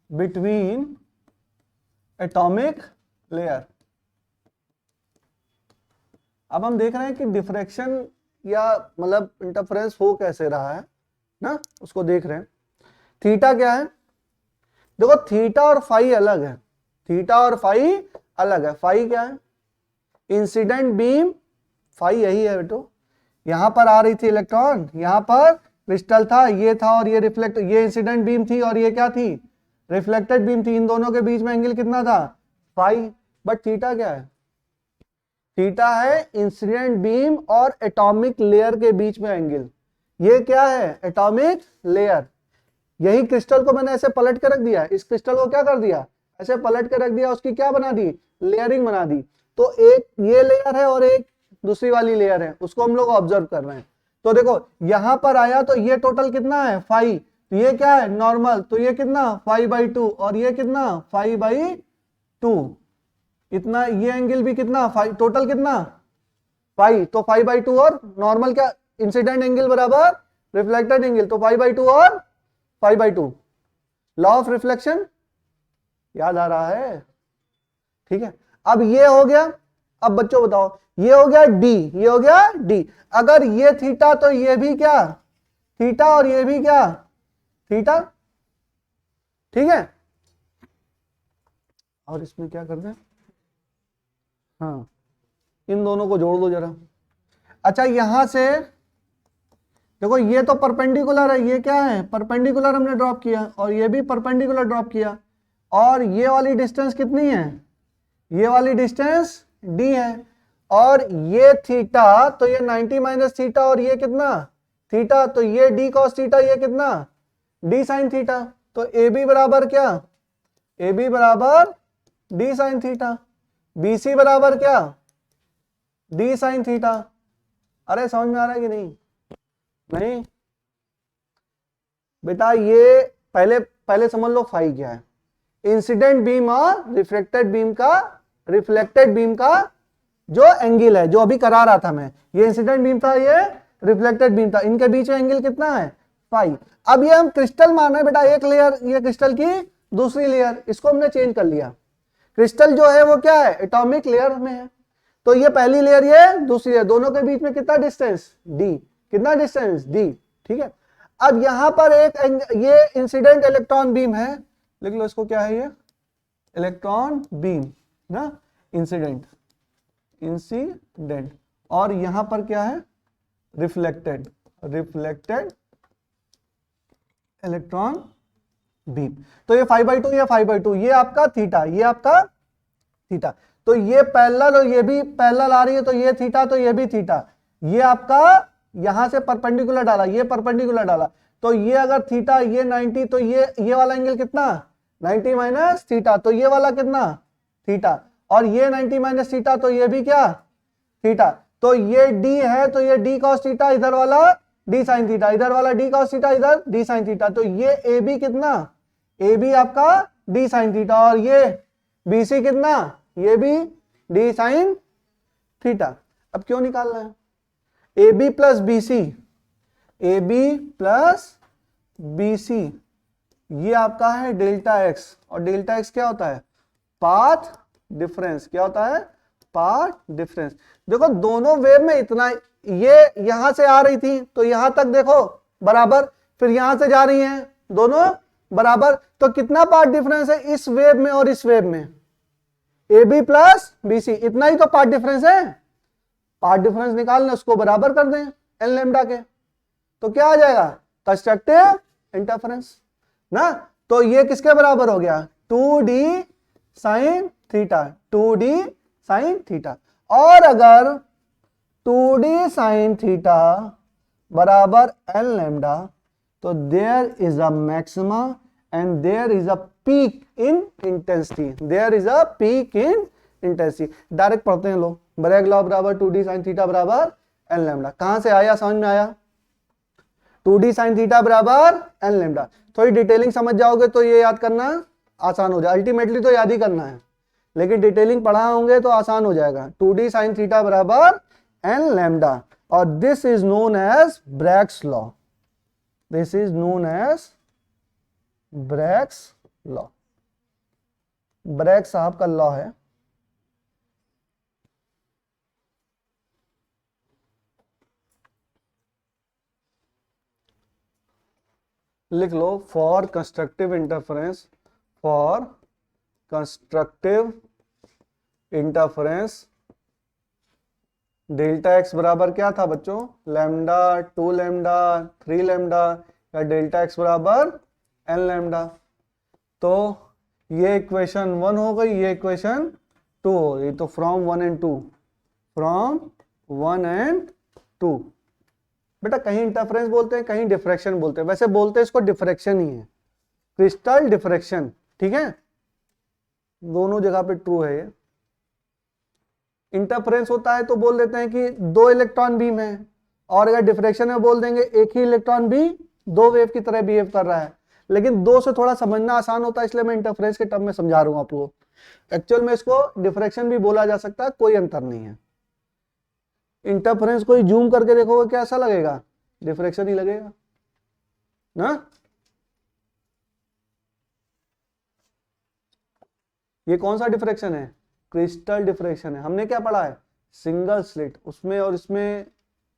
बिटवीन एटॉमिक लेयर। अब हम देख रहे हैं कि डिफ्रैक्शन या मतलब इंटरफेरेंस हो कैसे रहा है ना, उसको देख रहे हैं। थीटा क्या है, देखो थीटा और फाई अलग है, थीटा और फाई अलग है। फाई क्या है, इंसिडेंट बीम, फाई यही है बेटो, यहां पर आ रही थी इलेक्ट्रॉन, यहां पर क्रिस्टल था, ये था, और ये रिफ्लेक्ट, ये इंसिडेंट बीम थी और ये क्या थी, रिफ्लेक्टेड बीम थी। इन दोनों के बीच में एंगल कितना था, फाई। बट थीटा क्या है, थीटा है इंसिडेंट बीम और एटॉमिक लेयर के बीच में एंगल। ये क्या है, एटॉमिक लेयर। यही क्रिस्टल को मैंने ऐसे पलट के रख दिया, इस क्रिस्टल को क्या कर दिया, ऐसे पलट के रख दिया, उसकी क्या बना दी, लेयरिंग बना दी। तो एक ये लेयर है और एक दूसरी वाली लेयर है, उसको हम लोग ऑब्जर्व कर रहे हैं। तो देखो यहां पर आया तो ये टोटल कितना है, फाई, तो ये क्या है, नॉर्मल, तो ये कितना 5/2, और ये कितना 5/2, इतना, ये एंगल भी कितना 5, टोटल कितना फाई, तो 5/2 और नॉर्मल क्या, इंसिडेंट एंगल बराबर रिफ्लेक्टेड एंगल, तो 5/2 और 5/2, लॉ ऑफ रिफ्लेक्शन याद आ रहा है, ठीक है। अब ये हो गया, अब बच्चों बताओ, ये हो गया डी, ये हो गया डी, अगर ये थीटा तो ये भी क्या थीटा, और ये भी क्या थीटा, ठीक है। और इसमें क्या कर दें, हाँ इन दोनों को जोड़ दो जरा। अच्छा यहां से देखो, ये तो परपेंडिकुलर है, ये क्या है परपेंडिकुलर हमने ड्रॉप किया, और ये भी परपेंडिकुलर ड्रॉप किया, और ये वाली डिस्टेंस कितनी है, ये वाली डिस्टेंस डी है, और ये थीटा तो ये 90 माइनस थीटा, और ये कितना थीटा, तो ये डी कॉस थीटा, ये कितना डी साइन थीटा, तो ए बी बराबर क्या, ए बी बराबर D sine theta, B C बराबर क्या डी साइन थीटा। अरे समझ में आ रहा है कि नहीं, नहीं बेटा, ये पहले पहले समझ लो फाई क्या है, इंसिडेंट बीम और रिफ्लेक्टेड बीम का जो एंगल है, जो अभी करा रहा था मैं, ये इंसिडेंट बीम था, ये रिफ्लेक्टेड बीम था, इनके बीच में एंगल कितना है फाई। अब ये हम क्रिस्टल मान रहे हैं बेटा, एक लेयर ये क्रिस्टल की दूसरी लेयर, इसको हमने चेंज कर लिया, क्रिस्टल जो है वो क्या है एटॉमिक लेयर में है, तो ये पहली लेयर ये दूसरी लेयर, दोनों के बीच में कितना डिस्टेंस डी, कितना डिस्टेंस डी, ठीक है। अब यहां पर ये इंसिडेंट इलेक्ट्रॉन बीम है, लिख लो इसको, क्या है ये इलेक्ट्रॉन बीम ना, इंसिडेंट, और यहां पर क्या है रिफ्लेक्टेड इलेक्ट्रॉन बीम, तो ये 5/2, ये 5/2, ये आपका थीटा, ये आपका थीटा, तो ये पैरेलल और ये भी पैरेलल आ रही है, तो ये थीटा तो ये भी थीटा, ये आपका यहां से परपेंडिकुलर डाला, ये परपेंडिकुलर डाला, तो ये अगर थीटा ये 90, तो ये वाला एंगल कितना 90 माइनस थीटा, तो ये वाला कितना थीटा, और ये 90 माइनस थीटा, तो ये भी क्या थीटा, तो ये डी है, तो ये डी कॉस थीटा, इधर वाला डी साइन थीटा, इधर वाला डी कॉस थीटा, इधर डी साइन थीटा, तो ये ए बी कितना, ए बी आपका डी साइन थीटा, और ये बी सी कितना, ये भी डी साइन थीटा। अब क्यों निकालना है, A B plus B C, A B plus B C, ये आपका है डेल्टा एक्स, और डेल्टा एक्स क्या होता है पाथ डिफरेंस, क्या होता है पाथ डिफरेंस। देखो दोनों वेव में इतना, ये यहां से आ रही थी तो यहां तक देखो बराबर, फिर यहां से जा रही हैं दोनों बराबर, तो कितना पाथ डिफरेंस है इस वेव में और इस वेव में, A B plus B C, इतना ही तो पाथ डिफरेंस है, पाथ डिफरेंस निकालना, उसको बराबर कर दें एन लैम्डा के, तो क्या आ जाएगा कंस्ट्रक्टिव इंटरफेरेंस ना, तो ये किसके बराबर हो गया 2d sine theta, 2d sine theta, और अगर 2d साइन थीटा बराबर एन लैम्डा, तो there is a maxima and there is a peak in intensity, there is a peak in intensity. Direct पढ़ते हैं लोग, ब्रैग लॉ बराबर 2d साइन थीटा बराबर एन लैम्डा, कहां से आया समझ में आया, 2d साइन थीटा बराबर एन लैम्डा। थोड़ी डिटेलिंग समझ जाओगे तो ये याद करना आसान हो जाए, अल्टीमेटली तो याद ही करना है, लेकिन डिटेलिंग पढ़ा होंगे तो आसान हो जाएगा। 2d साइन थीटा बराबर एन लैम्डा, और this is known as Bragg's law, this is known as Bragg's law, Bragg साहब का लॉ है। लिख लो for constructive interference, for constructive interference delta x बराबर क्या था बच्चों, लैम्डा, 2 लैम्डा, 3 लैम्डा, या डेल्टा एक्स बराबर एन लैम्डा। तो ये इक्वेशन 1 हो गई, ये इक्वेशन 2 हो गई, तो फ्रॉम 1 and 2, फ्रॉम 1 and 2। बेटा कहीं इंटरफेरेंस बोलते हैं, कहीं डिफ्रैक्शन बोलते हैं, वैसे बोलते हैं इसको डिफ्रैक्शन ही है, क्रिस्टल डिफ्रैक्शन, ठीक है, दोनों जगह पे ट्रू है ये। इंटरफेरेंस होता है तो बोल देते हैं कि 2 इलेक्ट्रॉन बीम है, और अगर डिफ्रैक्शन में बोल देंगे एक ही इलेक्ट्रॉन भी 2 वेव की तरह बिहेव कर रहा है, लेकिन 2 से थोड़ा समझना आसान होता है, इसलिए मैं इंटरफेरेंस के टर्म में समझा रहा हूं आप लोग। एक्चुअल में इसको डिफ्रैक्शन भी बोला जा सकता है, कोई अंतर नहीं है। इंटरफेरेंस कोई जूम करके देखोगे कैसा लगेगा, डिफ्रैक्शन ही लगेगा ना। ये कौन सा डिफ्रैक्शन है, क्रिस्टल डिफ्रैक्शन है। हमने क्या पढ़ा है, सिंगल स्लिट, उसमें और इसमें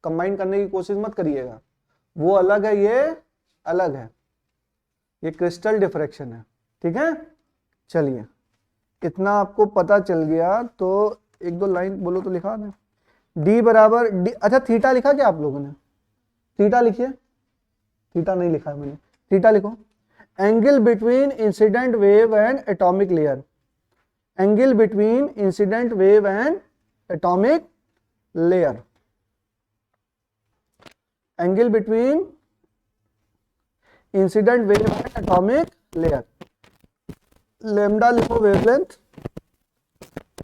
कंबाइन करने की कोशिश मत करिएगा, वो अलग है ये अलग है, ये क्रिस्टल डिफ्रैक्शन है, ठीक है। चलिए इतना आपको पता चल गया, तो एक दो लाइन बोलो तो लिखा ना, डी बराबर डी, अच्छा थीटा लिखा क्या आप लोगों ने, थीटा लिखिए, थीटा नहीं लिखा है मैंने, थीटा लिखो। Angle between incident wave and atomic layer, angle between incident wave and atomic layer, angle between incident wave and atomic layer. Lambda लिखो वेवलेंथ,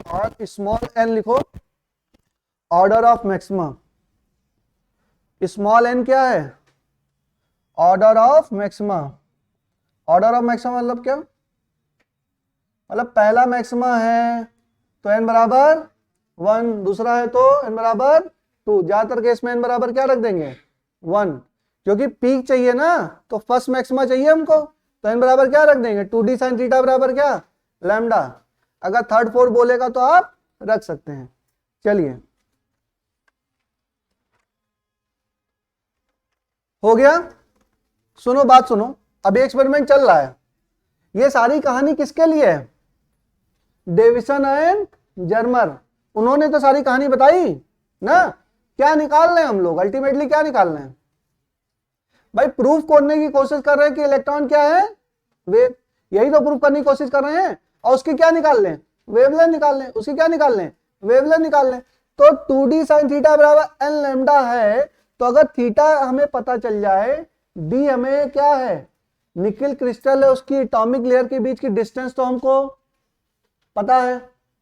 और स्मॉल एन लिखो order of maxima. Small N क्या है, order of maxima. Order of maxima मतलब क्या, मतलब पहला मैक्सिमा है तो एन बराबर 1, दूसरा है तो एन बराबर 2, ज्यादातर केस में एन बराबर क्या रख देंगे 1, क्योंकि पीक चाहिए ना, तो फर्स्ट मैक्सिमा चाहिए हमको, तो एन बराबर क्या रख देंगे 2d साइन थीटा बराबर क्या लैम्डा। अगर थर्ड फोर्थ बोलेगा तो आप रख सकते हैं। चलिए हो गया, सुनो बात सुनो, अभी एक्सपेरिमेंट चल रहा है, ये सारी कहानी किसके लिए है, डेविसन एंड जर्मर, उन्होंने तो सारी कहानी बताई ना। क्या निकाल रहे हैं हम लोग, अल्टीमेटली क्या निकाल रहे हैं भाई, प्रूफ करने की कोशिश कर रहे हैं कि इलेक्ट्रॉन क्या है वेव, यही तो प्रूफ करने की कोशिश कर रहे हैं, और उसकी क्या निकाल लें वेवलेंथ निकाल लें, उसकी क्या निकाल लें वेवलेंथ निकाल लें। तो 2d sin थीटा बराबर n लैम्डा है, तो अगर थीटा हमें पता चल जाए, डी हमें क्या है निकल क्रिस्टल है, उसकी एटॉमिक लेयर के बीच की डिस्टेंस तो हमको पता है,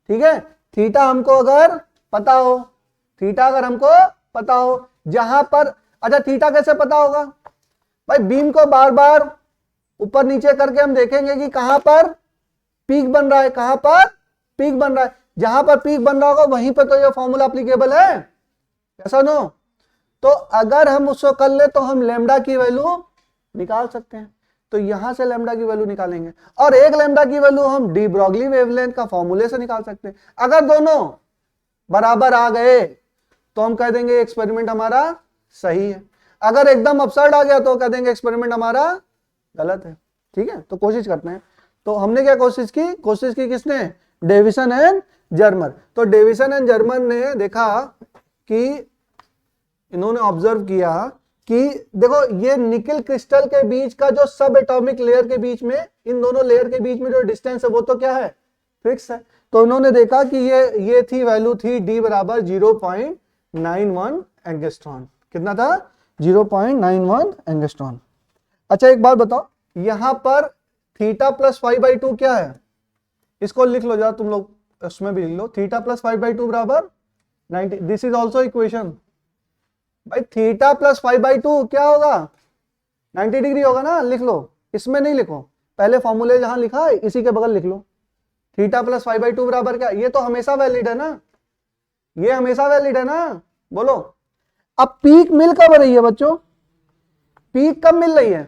ठीक है। थीटा हमको अगर पता हो, थीटा अगर हमको पता हो, जहां पर, अच्छा थीटा कैसे पता होगा भाई, बीम को बार बार ऊपर नीचे करके हम देखेंगे कि कहां पर पीक बन रहा है, कहां पर पीक बन रहा है, जहां पर पीक बन रहा होगा वहीं पर तो ये फॉर्मूला एप्लीकेबल है, ऐसा नो। तो अगर हम उसको कर ले तो हम लैम्डा की वैल्यू निकाल सकते हैं, तो यहां से लैम्डा की वैल्यू निकालेंगे, और एक लैम्डा की वैल्यू हम डी ब्रॉगली वेवलेंथ का फॉर्मूले से निकाल सकते हैं। अगर दोनों बराबर आ गए तो हम कह देंगे एक्सपेरिमेंट हमारा सही है, अगर एकदम अपसाइड आ गया तो कह देंगे एक्सपेरिमेंट हमारा गलत है, ठीक है। तो कोशिश करते हैं, तो हमने क्या कोशिश की किसने, डेविसन एंड जर्मर। तो डेविसन एंड जर्मर ने देखा कि, इन्होंने ऑब्जर्व किया कि देखो ये निकल क्रिस्टल के बीच का जो सब एटॉमिक लेयर के बीच में, इन दोनों लेयर के बीच में जो डिस्टेंस है वो तो क्या है फिक्स है। तो उन्होंने देखा कि ये थी वैल्यू थी डी बराबर 0.91 एंगस्ट्रॉन, कितना था 0.91 एंगस्ट्रॉन। अच्छा एक बात बताओ, यहां पर थीटा प्लस 5/2 क्या है, इसको लिख लो जरा तुम लोग, उसमें भी लिख लो, थीटा प्लस 5/2 बराबर 90, दिस इज ऑल्सो इक्वेशन भाई, थीटा प्लस 5/2 क्या होगा 90 डिग्री होगा ना, लिख लो, इसमें नहीं लिखो, पहले फॉर्मूले जहां लिखा है इसी के बगल लिख लो, थीटा प्लस 5/2 बराबर क्या, ये तो हमेशा वैलिड है ना, ये हमेशा वैलिड है ना, बोलो। अब पीक मिल कब रही है बच्चों, पीक कब मिल रही है,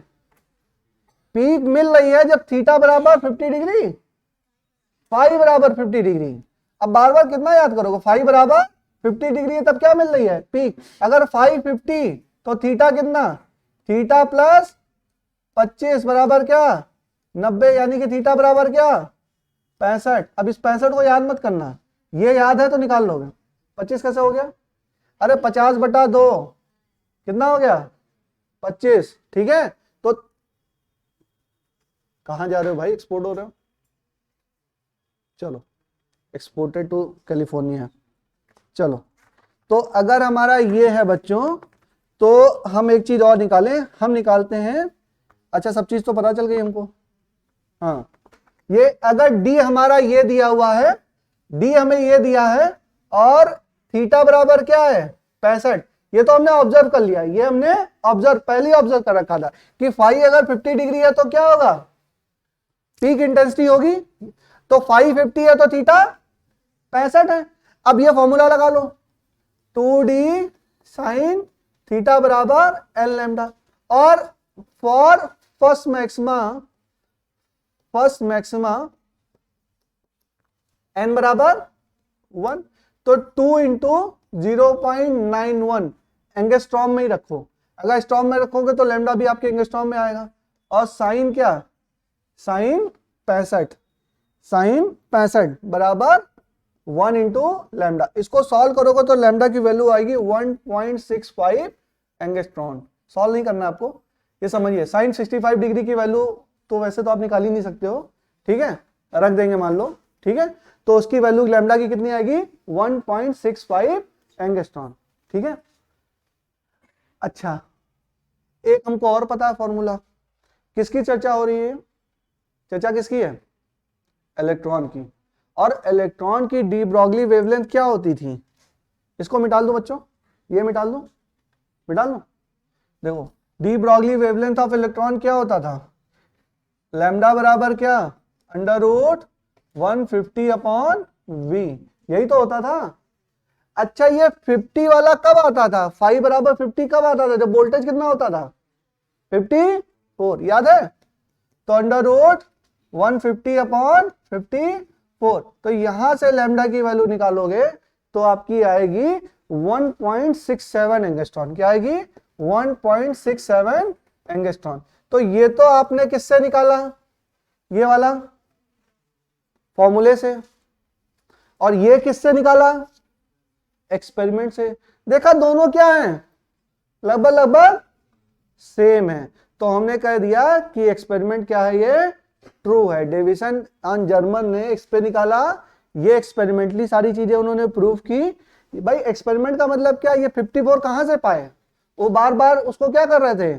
पीक मिल रही है जब थीटा बराबर 50 डिग्री, फाई बराबर 50 डिग्री। अब बार बार कितना याद करोगे, फाई बराबर 50 डिग्री है, तब क्या मिल रही है पीक, अगर 550 तो थीटा कितना, थीटा प्लस 25 बराबर क्या 90, यानी कि थीटा बराबर क्या 65। अब इस 65 को याद मत करना, ये याद है तो निकाल लोगे। 25 कैसे हो गया, अरे 50/2 कितना हो गया 25, ठीक है। तो कहां जा रहे हो भाई, एक्सपोर्ट हो रहे हो, चलो एक्सपोर्टेड टू कैलिफोर्निया। चलो तो अगर हमारा ये है बच्चों, तो हम एक चीज और निकालें, हम निकालते हैं, अच्छा सब चीज तो पता चल गई हमको, हाँ ये अगर डी हमारा ये दिया हुआ है, डी हमें ये दिया है, और थीटा बराबर क्या है 65, ये तो हमने ऑब्जर्व कर लिया, ये हमने पहले ऑब्जर्व कर रखा था कि फाई अगर 50 डिग्री है तो क्या होगा पीक इंटेंसिटी होगी, तो 550 है तो थीटा 65 है। अब ये फॉर्मूला लगा लो, 2d साइन थीटा बराबर एल लैम्डा। और फॉर फर्स्ट मैक्सिमा n बराबर 1, तो 2 इंटू 0.91 एंगस्ट्रॉम में ही रखो। अगर स्टॉर्म में रखोगे तो लैम्डा भी आपके एंगस्ट्रॉम में आएगा। और साइन क्या, साइन 65 बराबर 1 इंटू लैम्डा। इसको सॉल्व करोगे तो लैम्डा की वैल्यू आएगी 1.65 एंगस्ट्रॉम। सॉल्व नहीं करना आपको, ये समझिए। साइन 65 डिग्री की वैल्यू तो वैसे तो आप निकाल ही नहीं सकते हो, ठीक है, रख देंगे मान लो, ठीक है। तो उसकी वैल्यू लैम्डा की कितनी आएगी, 1.65 एंगस्ट्रॉम, ठीक है। अच्छा, एक हमको और पता है फॉर्मूला। किसकी चर्चा हो रही है, चर्चा किसकी है, इलेक्ट्रॉन की। और इलेक्ट्रॉन की डी ब्रॉगली वेवलेंथ क्या होती थी, इसको मिटाल दो बच्चों, ये मिटाल दो, देखो D Broglie wavelength of electron क्या होता था, लैम्डा बराबर क्या, √150 अपॉन v, यही तो होता था। अच्छा, ये 50 वाला कब आता था, 5 बराबर 50 कब आता था, जब वोल्टेज कितना होता था 54, याद है। तो √150 अपॉन 54, तो यहां से लैम्डा की वैल्यू निकालोगे तो आपकी आएगी 1.67 एंगस्ट्रॉन। क्या आएगी, 1.67 एंगस्ट्रॉन। तो ये तो आपने किससे निकाला, ये वाला फॉर्मूले से, और ये किससे निकाला, एक्सपेरिमेंट से। देखा दोनों क्या है, लगभग सेम है। तो हमने कह दिया कि एक्सपेरिमेंट क्या है, ये ट्रू है। डेविसन एंड जर्मन ने एक्सपेरिमेंट निकाला, ये एक्सपेरिमेंटली सारी चीजें उन्होंने प्रूव की। भाई एक्सपेरिमेंट का मतलब क्या, ये 54 कहां से पाए, वो बार बार उसको क्या कर रहे थे,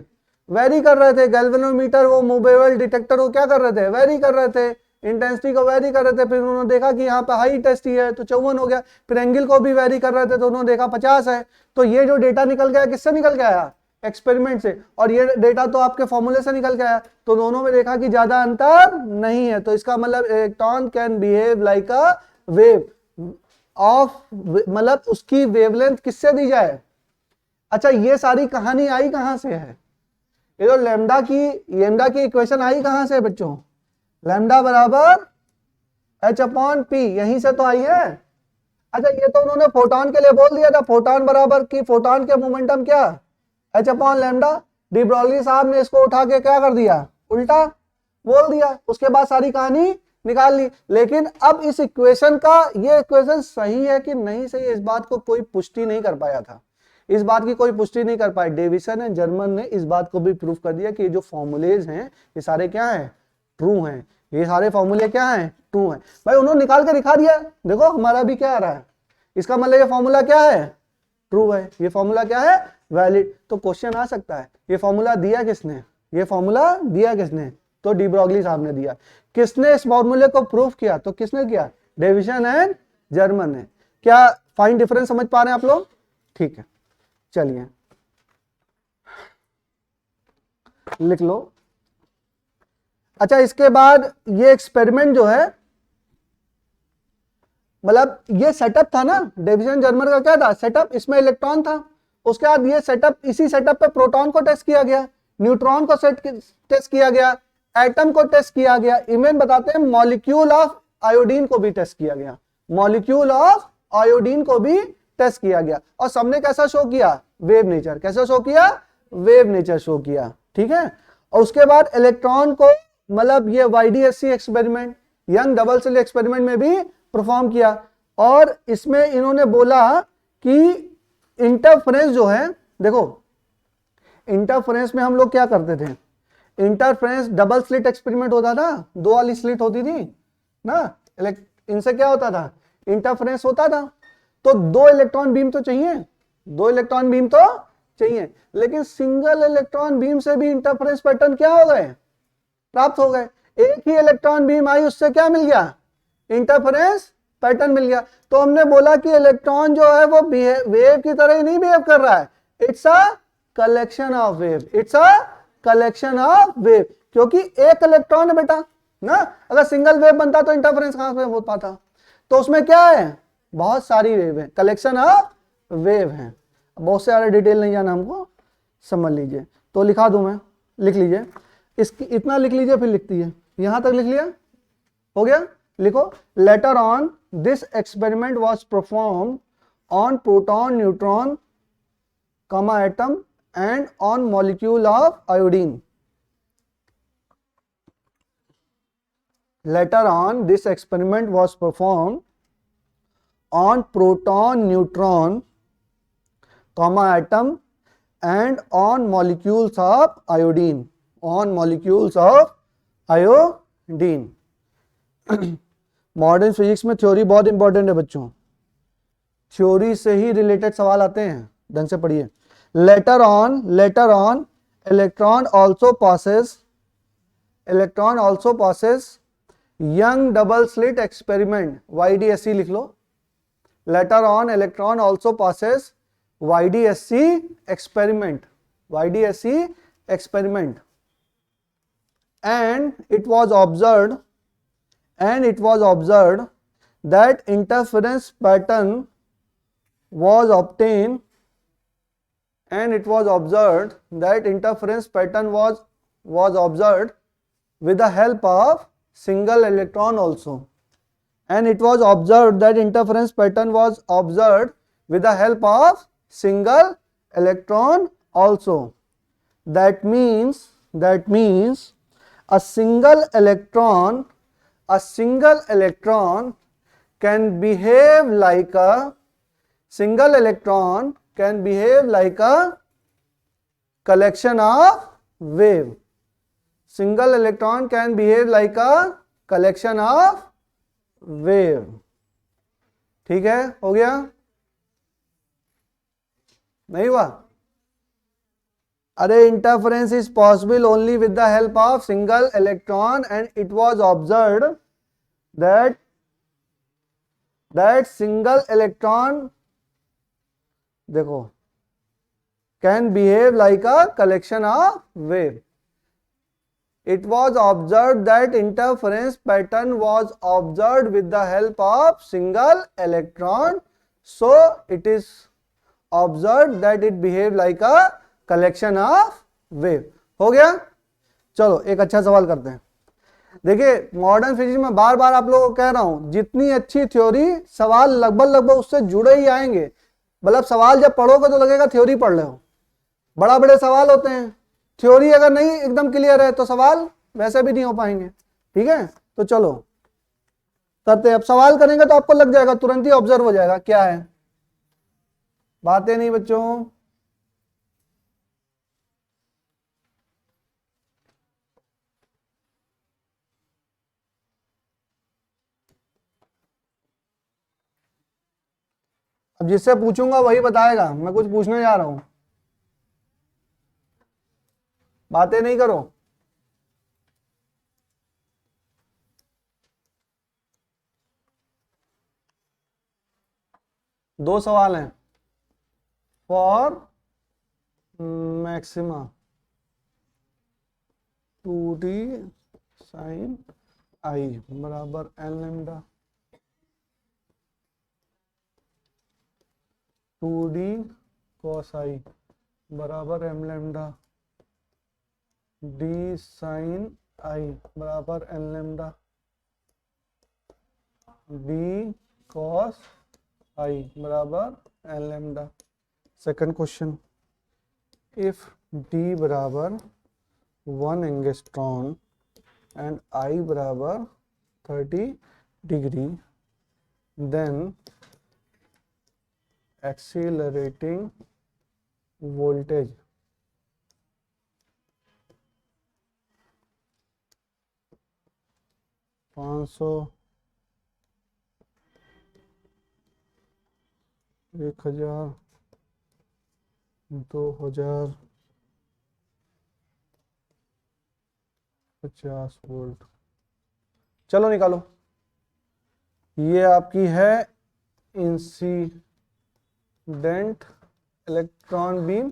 वेरी कर रहे थे। गैल्वेनोमीटर, वो मूवेबल डिटेक्टर को क्या कर रहे थे, वेरी कर रहे थे, इंटेंसिटी को वेरी कर रहे थे। फिर उन्होंने देखा कि यहाँ पे हाई इंटेंसिटी है तो 54 हो गया। फिर एंगल को भी वेरी कर रहे थे तो उन्होंने देखा 50 है। तो ये जो डेटा निकल गया किससे निकल के आया, एक्सपेरिमेंट से। और ये डेटा तो आपके फॉर्मूले से निकल के आया। तो दोनों में देखा कि ज्यादा अंतर नहीं है। तो इसका मतलब electron can behave like a wave of, मतलब उसकी वेवलेंथ किससे दी जाए। अच्छा, ये सारी कहानी आई कहां से है, ये जो लैम्डा की इक्वेशन आई कहां से है बच्चों, लैम्डा बराबर h अपॉन पी, यहीं से तो आई है। अच्छा, ये तो उन्होंने फोटोन के लिए बोल दिया था, फोटोन बराबर की फोटोन के मोमेंटम क्या, h upon lambda. De Broglie साहब ने इसको उठा के क्या कर दिया, उल्टा बोल दिया। उसके बाद सारी कहानी निकाल ली। लेकिन अब इस इक्वेशन का, ये इक्वेशन सही है कि नहीं सही, इस बात को कोई पुष्टि नहीं कर पाया था, इस बात की कोई पुष्टि नहीं कर पाए। डेविसन एंड जर्मन ने इस बात को भी प्रूफ कर दिया कि ये जो फॉर्मूलेज हैं ये सारे क्या हैं, ट्रू हैं। ये सारे फॉर्मूले क्या हैं, ट्रू हैं। भाई उन्होंने निकाल के दिखा दिया, देखो हमारा भी क्या आ रहा है। इसका मतलब ये फॉर्मूला क्या है, ट्रू है। ये फॉर्मूला क्या है, वैलिड। तो क्वेश्चन आ सकता है, ये फॉर्मूला दिया किसने, ये फॉर्मूला दिया किसने, तो डी ब्रॉगली साहब ने दिया। किसने इस फॉर्मूले को प्रूफ किया, तो किसने किया, डेविसन एंड जर्मन ने। क्या फाइन डिफरेंस समझ पा रहे हैं आप लोग, ठीक है। चलिए लिख लो। अच्छा, इसके बाद ये एक्सपेरिमेंट जो है, मतलब ये सेटअप था ना, डेविसन जर्मन का क्या था सेटअप, इसमें इलेक्ट्रॉन था। उसके बाद ये सेटअप, इसी सेटअप पे प्रोटॉन को टेस्ट किया गया, न्यूट्रॉन को टेस्ट किया गया, एटम को टेस्ट किया गया, इवन बताते हैं मॉलिक्यूल ऑफ आयोडीन को भी टेस्ट किया गया, मॉलिक्यूल ऑफ आयोडीन को भी टेस्ट किया गया। और सबने कैसा शो किया, वेव नेचर। कैसा शो किया, वेव नेचर शो किया, ठीक है। और उसके बाद इलेक्ट्रॉन को, मतलब ये YDSC experiment, young double slit experiment में भी परफॉर्म किया। और इसमें इन्होंने बोला कि इंटरफेरेंस जो है, देखो इंटरफेरेंस में हम लोग क्या करते थे, इंटरफेरेंस डबल स्लिट एक्सपेरिमेंट होता था, दो वाली स्लिट होती थी ना, इनसे क्या होता था, इंटरफेरेंस होता था। तो दो इलेक्ट्रॉन बीम तो चाहिए, दो इलेक्ट्रॉन बीम तो चाहिए, लेकिन सिंगल इलेक्ट्रॉन बीम से भी इंटरफेरेंस पैटर्न क्या हो गए, प्राप्त हो गए। एक ही इलेक्ट्रॉन बीम आई, उससे क्या मिल गया, इंटरफेरेंस पैटर्न मिल गया। तो हमने बोला कि इलेक्ट्रॉन जो है वो वेव की तरह ही नहीं बिहेव कर रहा है, it's a collection of wave, it's a collection of wave. क्योंकि एक इलेक्ट्रॉन है बेटा ना, अगर सिंगल वेव बनता तो इंटरफेरेंस कहां से हो पाता। तो उसमें क्या है, बहुत सारी वेव है, कलेक्शन ऑफ वेव हैं। बहुत से सारे डिटेल नहीं जाना हमको, समझ लीजिए। तो लिखा दूं मैं, लिख लीजिए, इसकी इतना लिख लीजिए, फिर लिखती है, यहां तक लिख लिया, हो गया। लिखो, later on this experiment was perform on proton, neutron, comma atom and on molecule of iodine. Later on this experiment was perform on proton, neutron, comma atom and on molecules of iodine, on molecules of iodine. Modern physics में थ्योरी बहुत इंपॉर्टेंट है बच्चों, थ्योरी से ही रिलेटेड सवाल आते हैं, ढंग से पढ़िए। Later on electron also passes young double slit experiment, YDSC लिख लो। Later on, electron also passes YDSC experiment, and it was observed that interference pattern was obtained, with the help of single electron also. And it was observed that interference pattern was observed with the help of single electron also. That means a single electron can behave like a collection of wave. Single electron can behave like a collection of wave. ठीक है, हो गया, नहीं हुआ? अरे interference is possible only with the help of single electron and it was observed that single electron, देखो, can behave like a collection of wave. It was observed that interference pattern was observed with the help of single electron, so it is observed that it behaved like a collection of wave। हो गया? चलो एक अच्छा सवाल करते हैं। देखिए मॉडर्न फिजिक्स में बार बार आप लोगों को कह रहा हूं, जितनी अच्छी थ्योरी, सवाल लगभग उससे जुड़े ही आएंगे। मतलब सवाल जब पढ़ोगे तो लगेगा थ्योरी पढ़ रहे हो, बड़ा बड़े सवाल होते हैं। थ्योरी अगर नहीं एकदम क्लियर है तो सवाल वैसे भी नहीं हो पाएंगे। ठीक है, तो चलो करते हैं। अब सवाल करेंगे तो आपको लग जाएगा, तुरंत ही ऑब्जर्व हो जाएगा क्या है। बातें नहीं बच्चों, अब जिससे पूछूंगा वही बताएगा, मैं कुछ पूछने जा रहा हूं, बातें नहीं करो। दो सवाल हैं। For maxima 2d sin i बराबर n lambda, 2d cos i बराबर m lambda, d sin i बराबर n lambda, d cos i बराबर n lambda. Second question, if d बराबर 1 एंगस्ट्रॉन एंड i बराबर 30 डिग्री, देन एक्सीलरेटिंग वोल्टेज पाँच सौ 1000 2000 50 वोल्ट। चलो निकालो। ये आपकी है इंसिडेंट इलेक्ट्रॉन बीम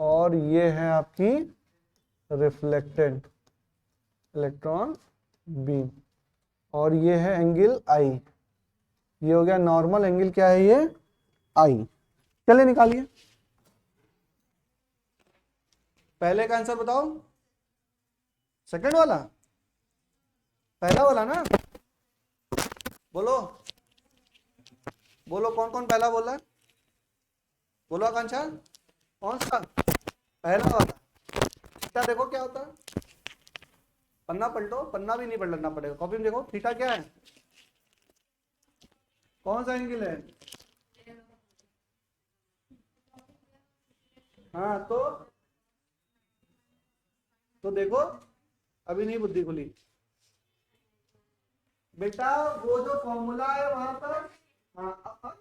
और ये है आपकी रिफ्लेक्टेड इलेक्ट्रॉन बीम, और ये है एंगल आई। ये हो गया नॉर्मल एंगल, क्या है ये? आई। चलिए निकालिए, पहले का आंसर बताओ, सेकंड वाला, पहला वाला ना, बोलो बोलो, कौन कौन पहला बोला, बोलो आकांक्षा, कौन सा, पहला वाला। थीटा देखो क्या होता है, पन्ना पलटो, पन्ना भी नहीं पलटना पड़ेगा, कॉपी में देखो थीटा क्या है, कौन सा एंगल है। हाँ तो देखो, अभी नहीं बुद्धि खुली बेटा, वो जो फॉर्मूला है वहां पर। हाँ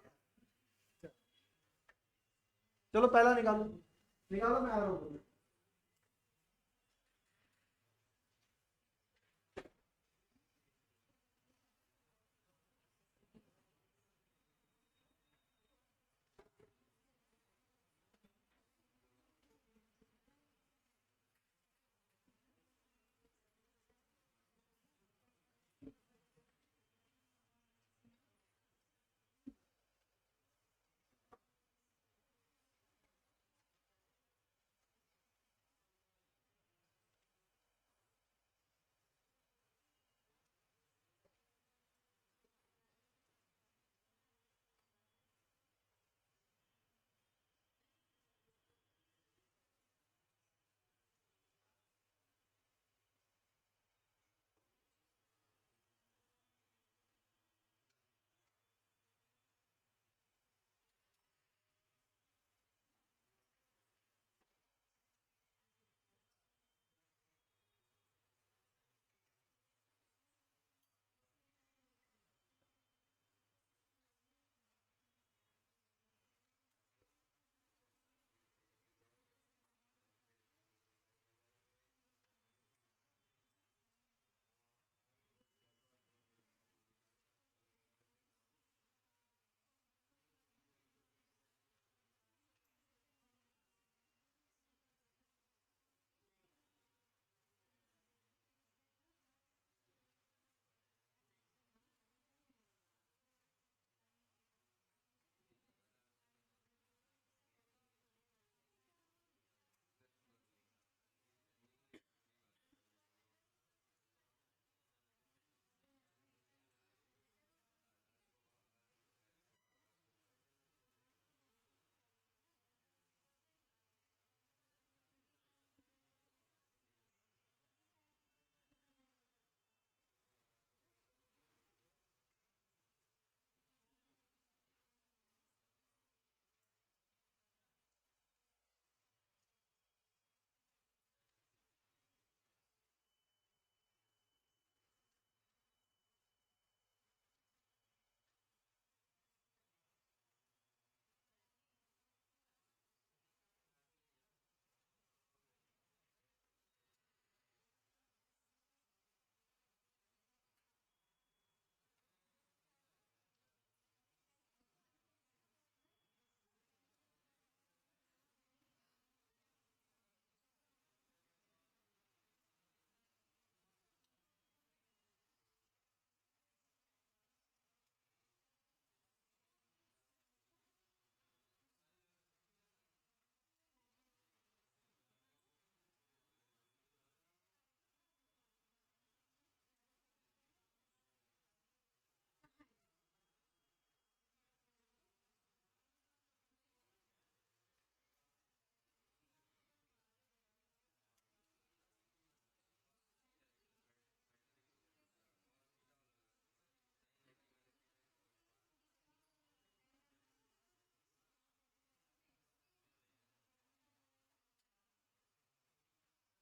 चलो पहला निकालो, निकालो, मैं आ रहा हूँ।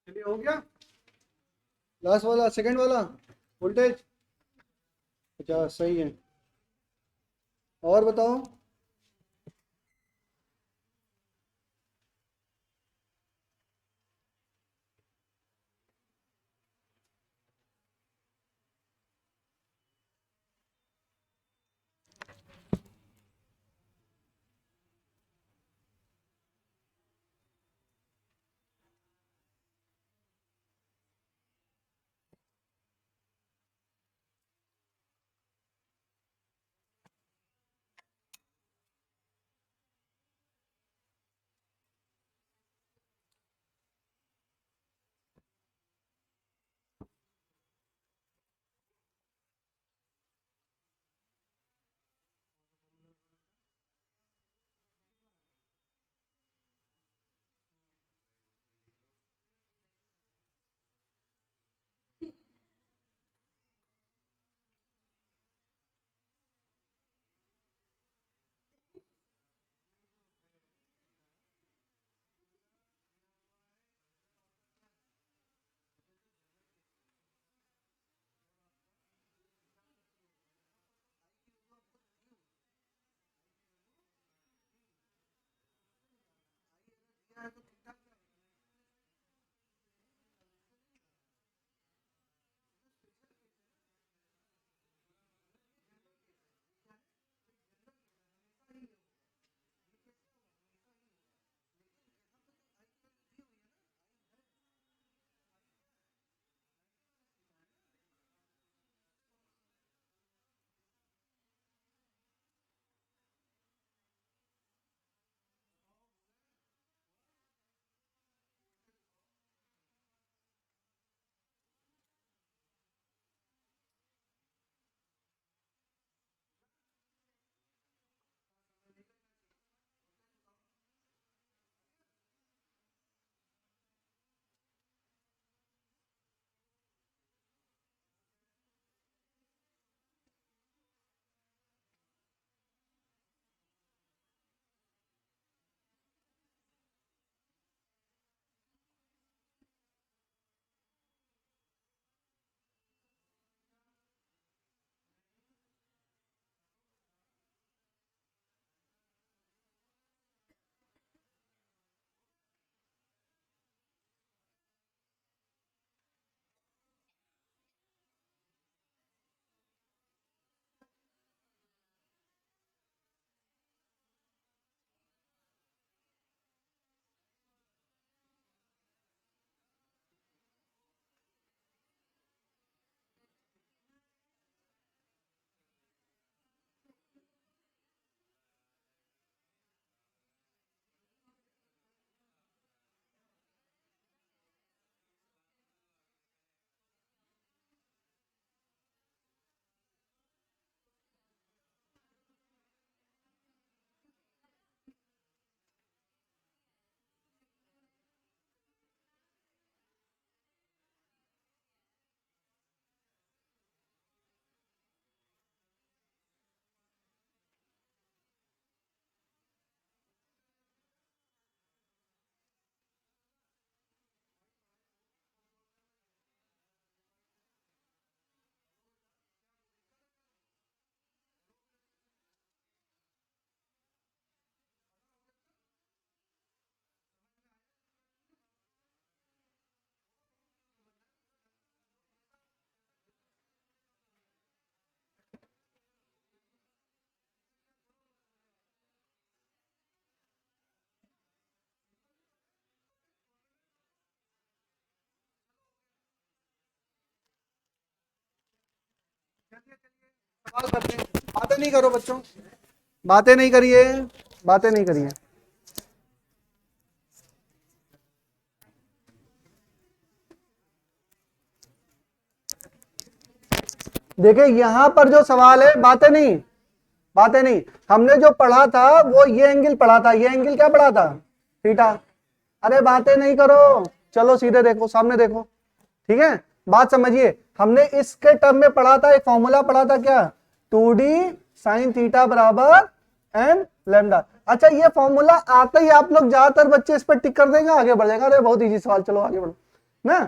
चलिए हो गया, लास्ट वाला, सेकंड वाला, वोल्टेज 50 सही है। और बताओ, सवाल करते हैं, बातें नहीं करो बच्चों, बातें नहीं करिए, बातें नहीं करिए। देखिए यहां पर जो सवाल है, बातें नहीं, बातें नहीं, हमने जो पढ़ा था वो ये एंगल पढ़ा था, ये एंगल क्या पढ़ा था, थीटा। अरे बातें नहीं करो, चलो सीधे देखो, सामने देखो, ठीक है। बात समझिए, हमने इसके टर्म में पढ़ा था, एक फॉर्मूला पढ़ा था क्या, 2d साइन थीटा बराबर एन लैम्डा। अच्छा ये फॉर्मूला आते ही आप लोग ज्यादातर बच्चे इस पर टिक कर देंगे, आगे बढ़ जाएगा, अरे बहुत इजी सवाल, चलो आगे बढ़ो ना।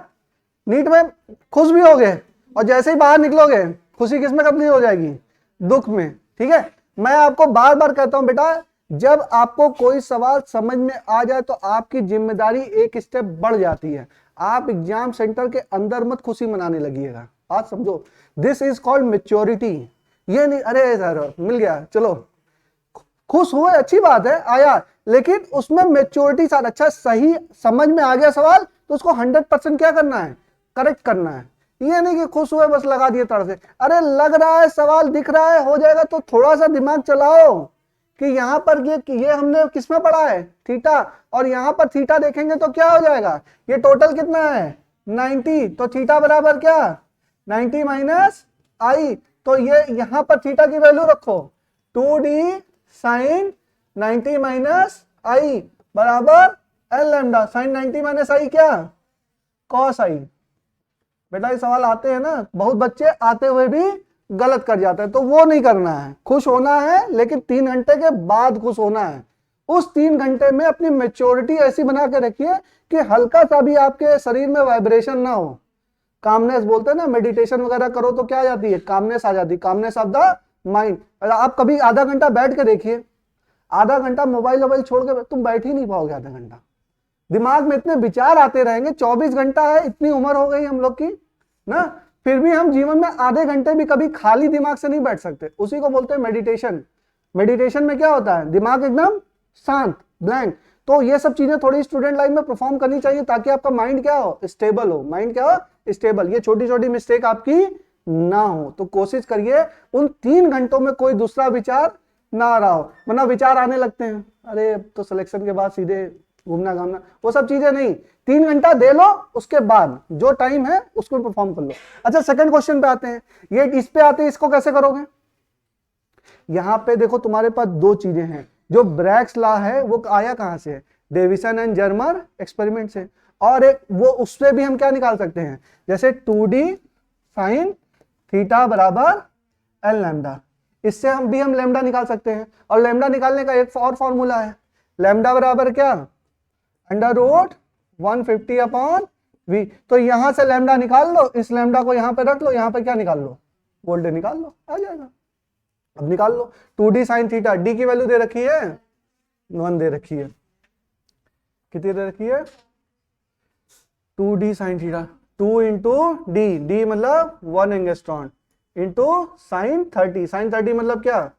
नीट में खुश भी हो गए, और जैसे ही बाहर निकलोगे खुशी किस में कंप्लीट हो जाएगी, दुख में, ठीक है। मैं आपको बार बार कहता हूं बेटा, जब आपको कोई सवाल समझ में आ जाए तो आपकी जिम्मेदारी एक स्टेप बढ़ जाती है। आप एग्जाम सेंटर के अंदर मत खुशी मनाने लगिएगा, बात समझो, दिस इज कॉल्ड मेच्योरिटी। ये नहीं अरे सर मिल गया चलो खुश हुए, अच्छी बात है आया, लेकिन उसमें मेच्योरिटी साथ, अच्छा सही समझ में आ गया सवाल तो उसको 100% क्या करना है, करेक्ट करना है। ये नहीं कि खुश हुए बस लगा दिए तड़ से, अरे लग रहा है सवाल दिख रहा है हो जाएगा तो थोड़ा सा दिमाग चलाओ कि यहाँ पर ये हमने किसमें पढ़ा है, थीटा, और यहाँ पर थीटा देखेंगे तो क्या हो जाएगा, ये टोटल कितना है 90, तो थीटा बराबर क्या 90 माइनस आई, तो ये यहाँ पर थीटा की वैल्यू रखो 2d साइन 90 माइनस आई बराबर एल लैम्डा, साइन 90 माइनस आई क्या कॉस आई। बेटा ये सवाल आते हैं ना, बहुत बच्चे आते हुए भी गलत कर जाते हैं, तो वो नहीं करना है, खुश होना है लेकिन 3 घंटे के बाद खुश होना है। उस 3 घंटे में अपनी मेच्योरिटी ऐसी बना के रखिए कि हल्का सा भी आपके शरीर में वाइब्रेशन ना हो। कामनेस बोलते हैं ना, मेडिटेशन वगैरह करो तो क्या आ जाती है, कामनेस आ जाती है, कामनेस ऑफ द माइंड। आप कभी आधा घंटा बैठ के देखिए, आधा घंटा मोबाइल छोड़ के तुम बैठ ही नहीं पाओगे आधा घंटा, दिमाग में इतने विचार आते रहेंगे, 24 घंटा है, इतनी उम्र हो गई हम लोग की ना, फिर भी हम जीवन में आधे घंटे भी कभी खाली दिमाग से नहीं बैठ सकते। उसी को बोलते हैं मेडिटेशन। मेडिटेशन में क्या होता है, दिमाग एकदम शांत, ब्लैंक। तो ये सब चीजें थोड़ी स्टूडेंट लाइफ में परफॉर्म करनी चाहिए ताकि आपका माइंड क्या हो, स्टेबल हो। माइंड क्या हो, स्टेबल। ये छोटी छोटी मिस्टेक आपकी ना हो। तो कोशिश करिए उन 3 घंटों में कोई दूसरा विचार ना आ रहा हो, वरना विचार आने लगते हैं, अरे तो सिलेक्शन के बाद सीधे घूमना घामना, वो सब चीजें नहीं। 3 घंटा दे लो, उसके बाद जो टाइम है उसको परफॉर्म कर लो। अच्छा, सेकंड क्वेश्चन पे आते हैं। ये इस पे आते हैं, इसको कैसे करोगे। यहां पे देखो तुम्हारे पास 2 चीजें हैं। जो ब्रैग्स लॉ है वो आया कहां से है, डेविसन एंड जर्मर एक्सपेरिमेंट से। और एक वो उससे भी हम क्या निकाल सकते हैं, जैसे 2d साइन थीटा बराबर एल लैम्डा, इससे हम लैम्डा निकाल सकते हैं। और लैम्डा निकालने का एक और फॉर्मूला है, लैम्डा बराबर क्या, अंडर रूट 150 अपॉन v। तो यहां से लैम्डा निकाल लो, इस लैम्डा को यहां पे रख लो, यहां पे क्या निकाल लो, वोल्टेज निकाल लो, आ जाएगा। अब निकाल लो 2d साइन थीटा, d की वैल्यू दे रखी है 1 दे रखी है, कितनी दे रखी है 2d sine theta, 2 into D मतलब 1 एंगस्ट्रॉन इंटू साइन 30, साइन 30 मतलब क्या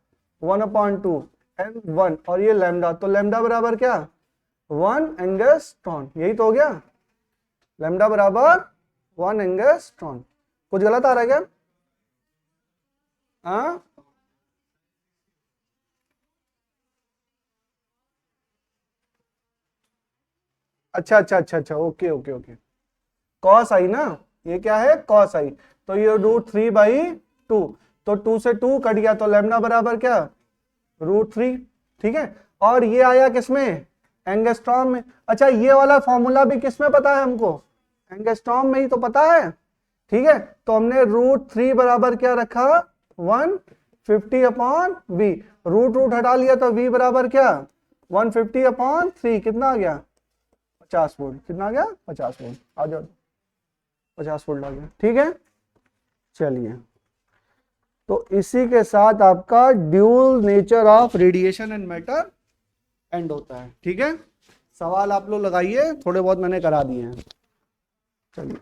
1/2 एन 1, और ये लैम्डा, तो लैम्डा बराबर क्या 1 एंगस्ट्रॉन, यही तो हो गया, लैम्डा बराबर 1 एंगस्ट्रॉन। कुछ गलत आ रहा है क्या, हाँ अच्छा अच्छा अच्छा अच्छा, ओके ओके ओके, कॉस आई ना, ये क्या है कॉस आई, तो ये √3/2, तो 2 से 2 कट गया, तो लैम्डा बराबर क्या √3, ठीक है। और ये आया किसमें, एंगस्ट्रॉम में। अच्छा, ये वाला फॉर्मूला भी किसमें पता है हमको, एंगस्ट्रॉम में ही तो पता है, ठीक है। तो हमने √3 बराबर क्या रखा 150/v, रूट हटा लिया तो v बराबर क्या 150/3, कितना आ गया 50 वोल्ट, कितना आ गया 50 वोल्ट, आ जाओ 50 वोल्ट आ गया, ठीक है। चलिए, तो इसी के साथ आपका dual nature of radiation and matter and होता है, ठीक है। सवाल आप लोग लगाइए, थोड़े बहुत मैंने करा दिए हैं, चलिए।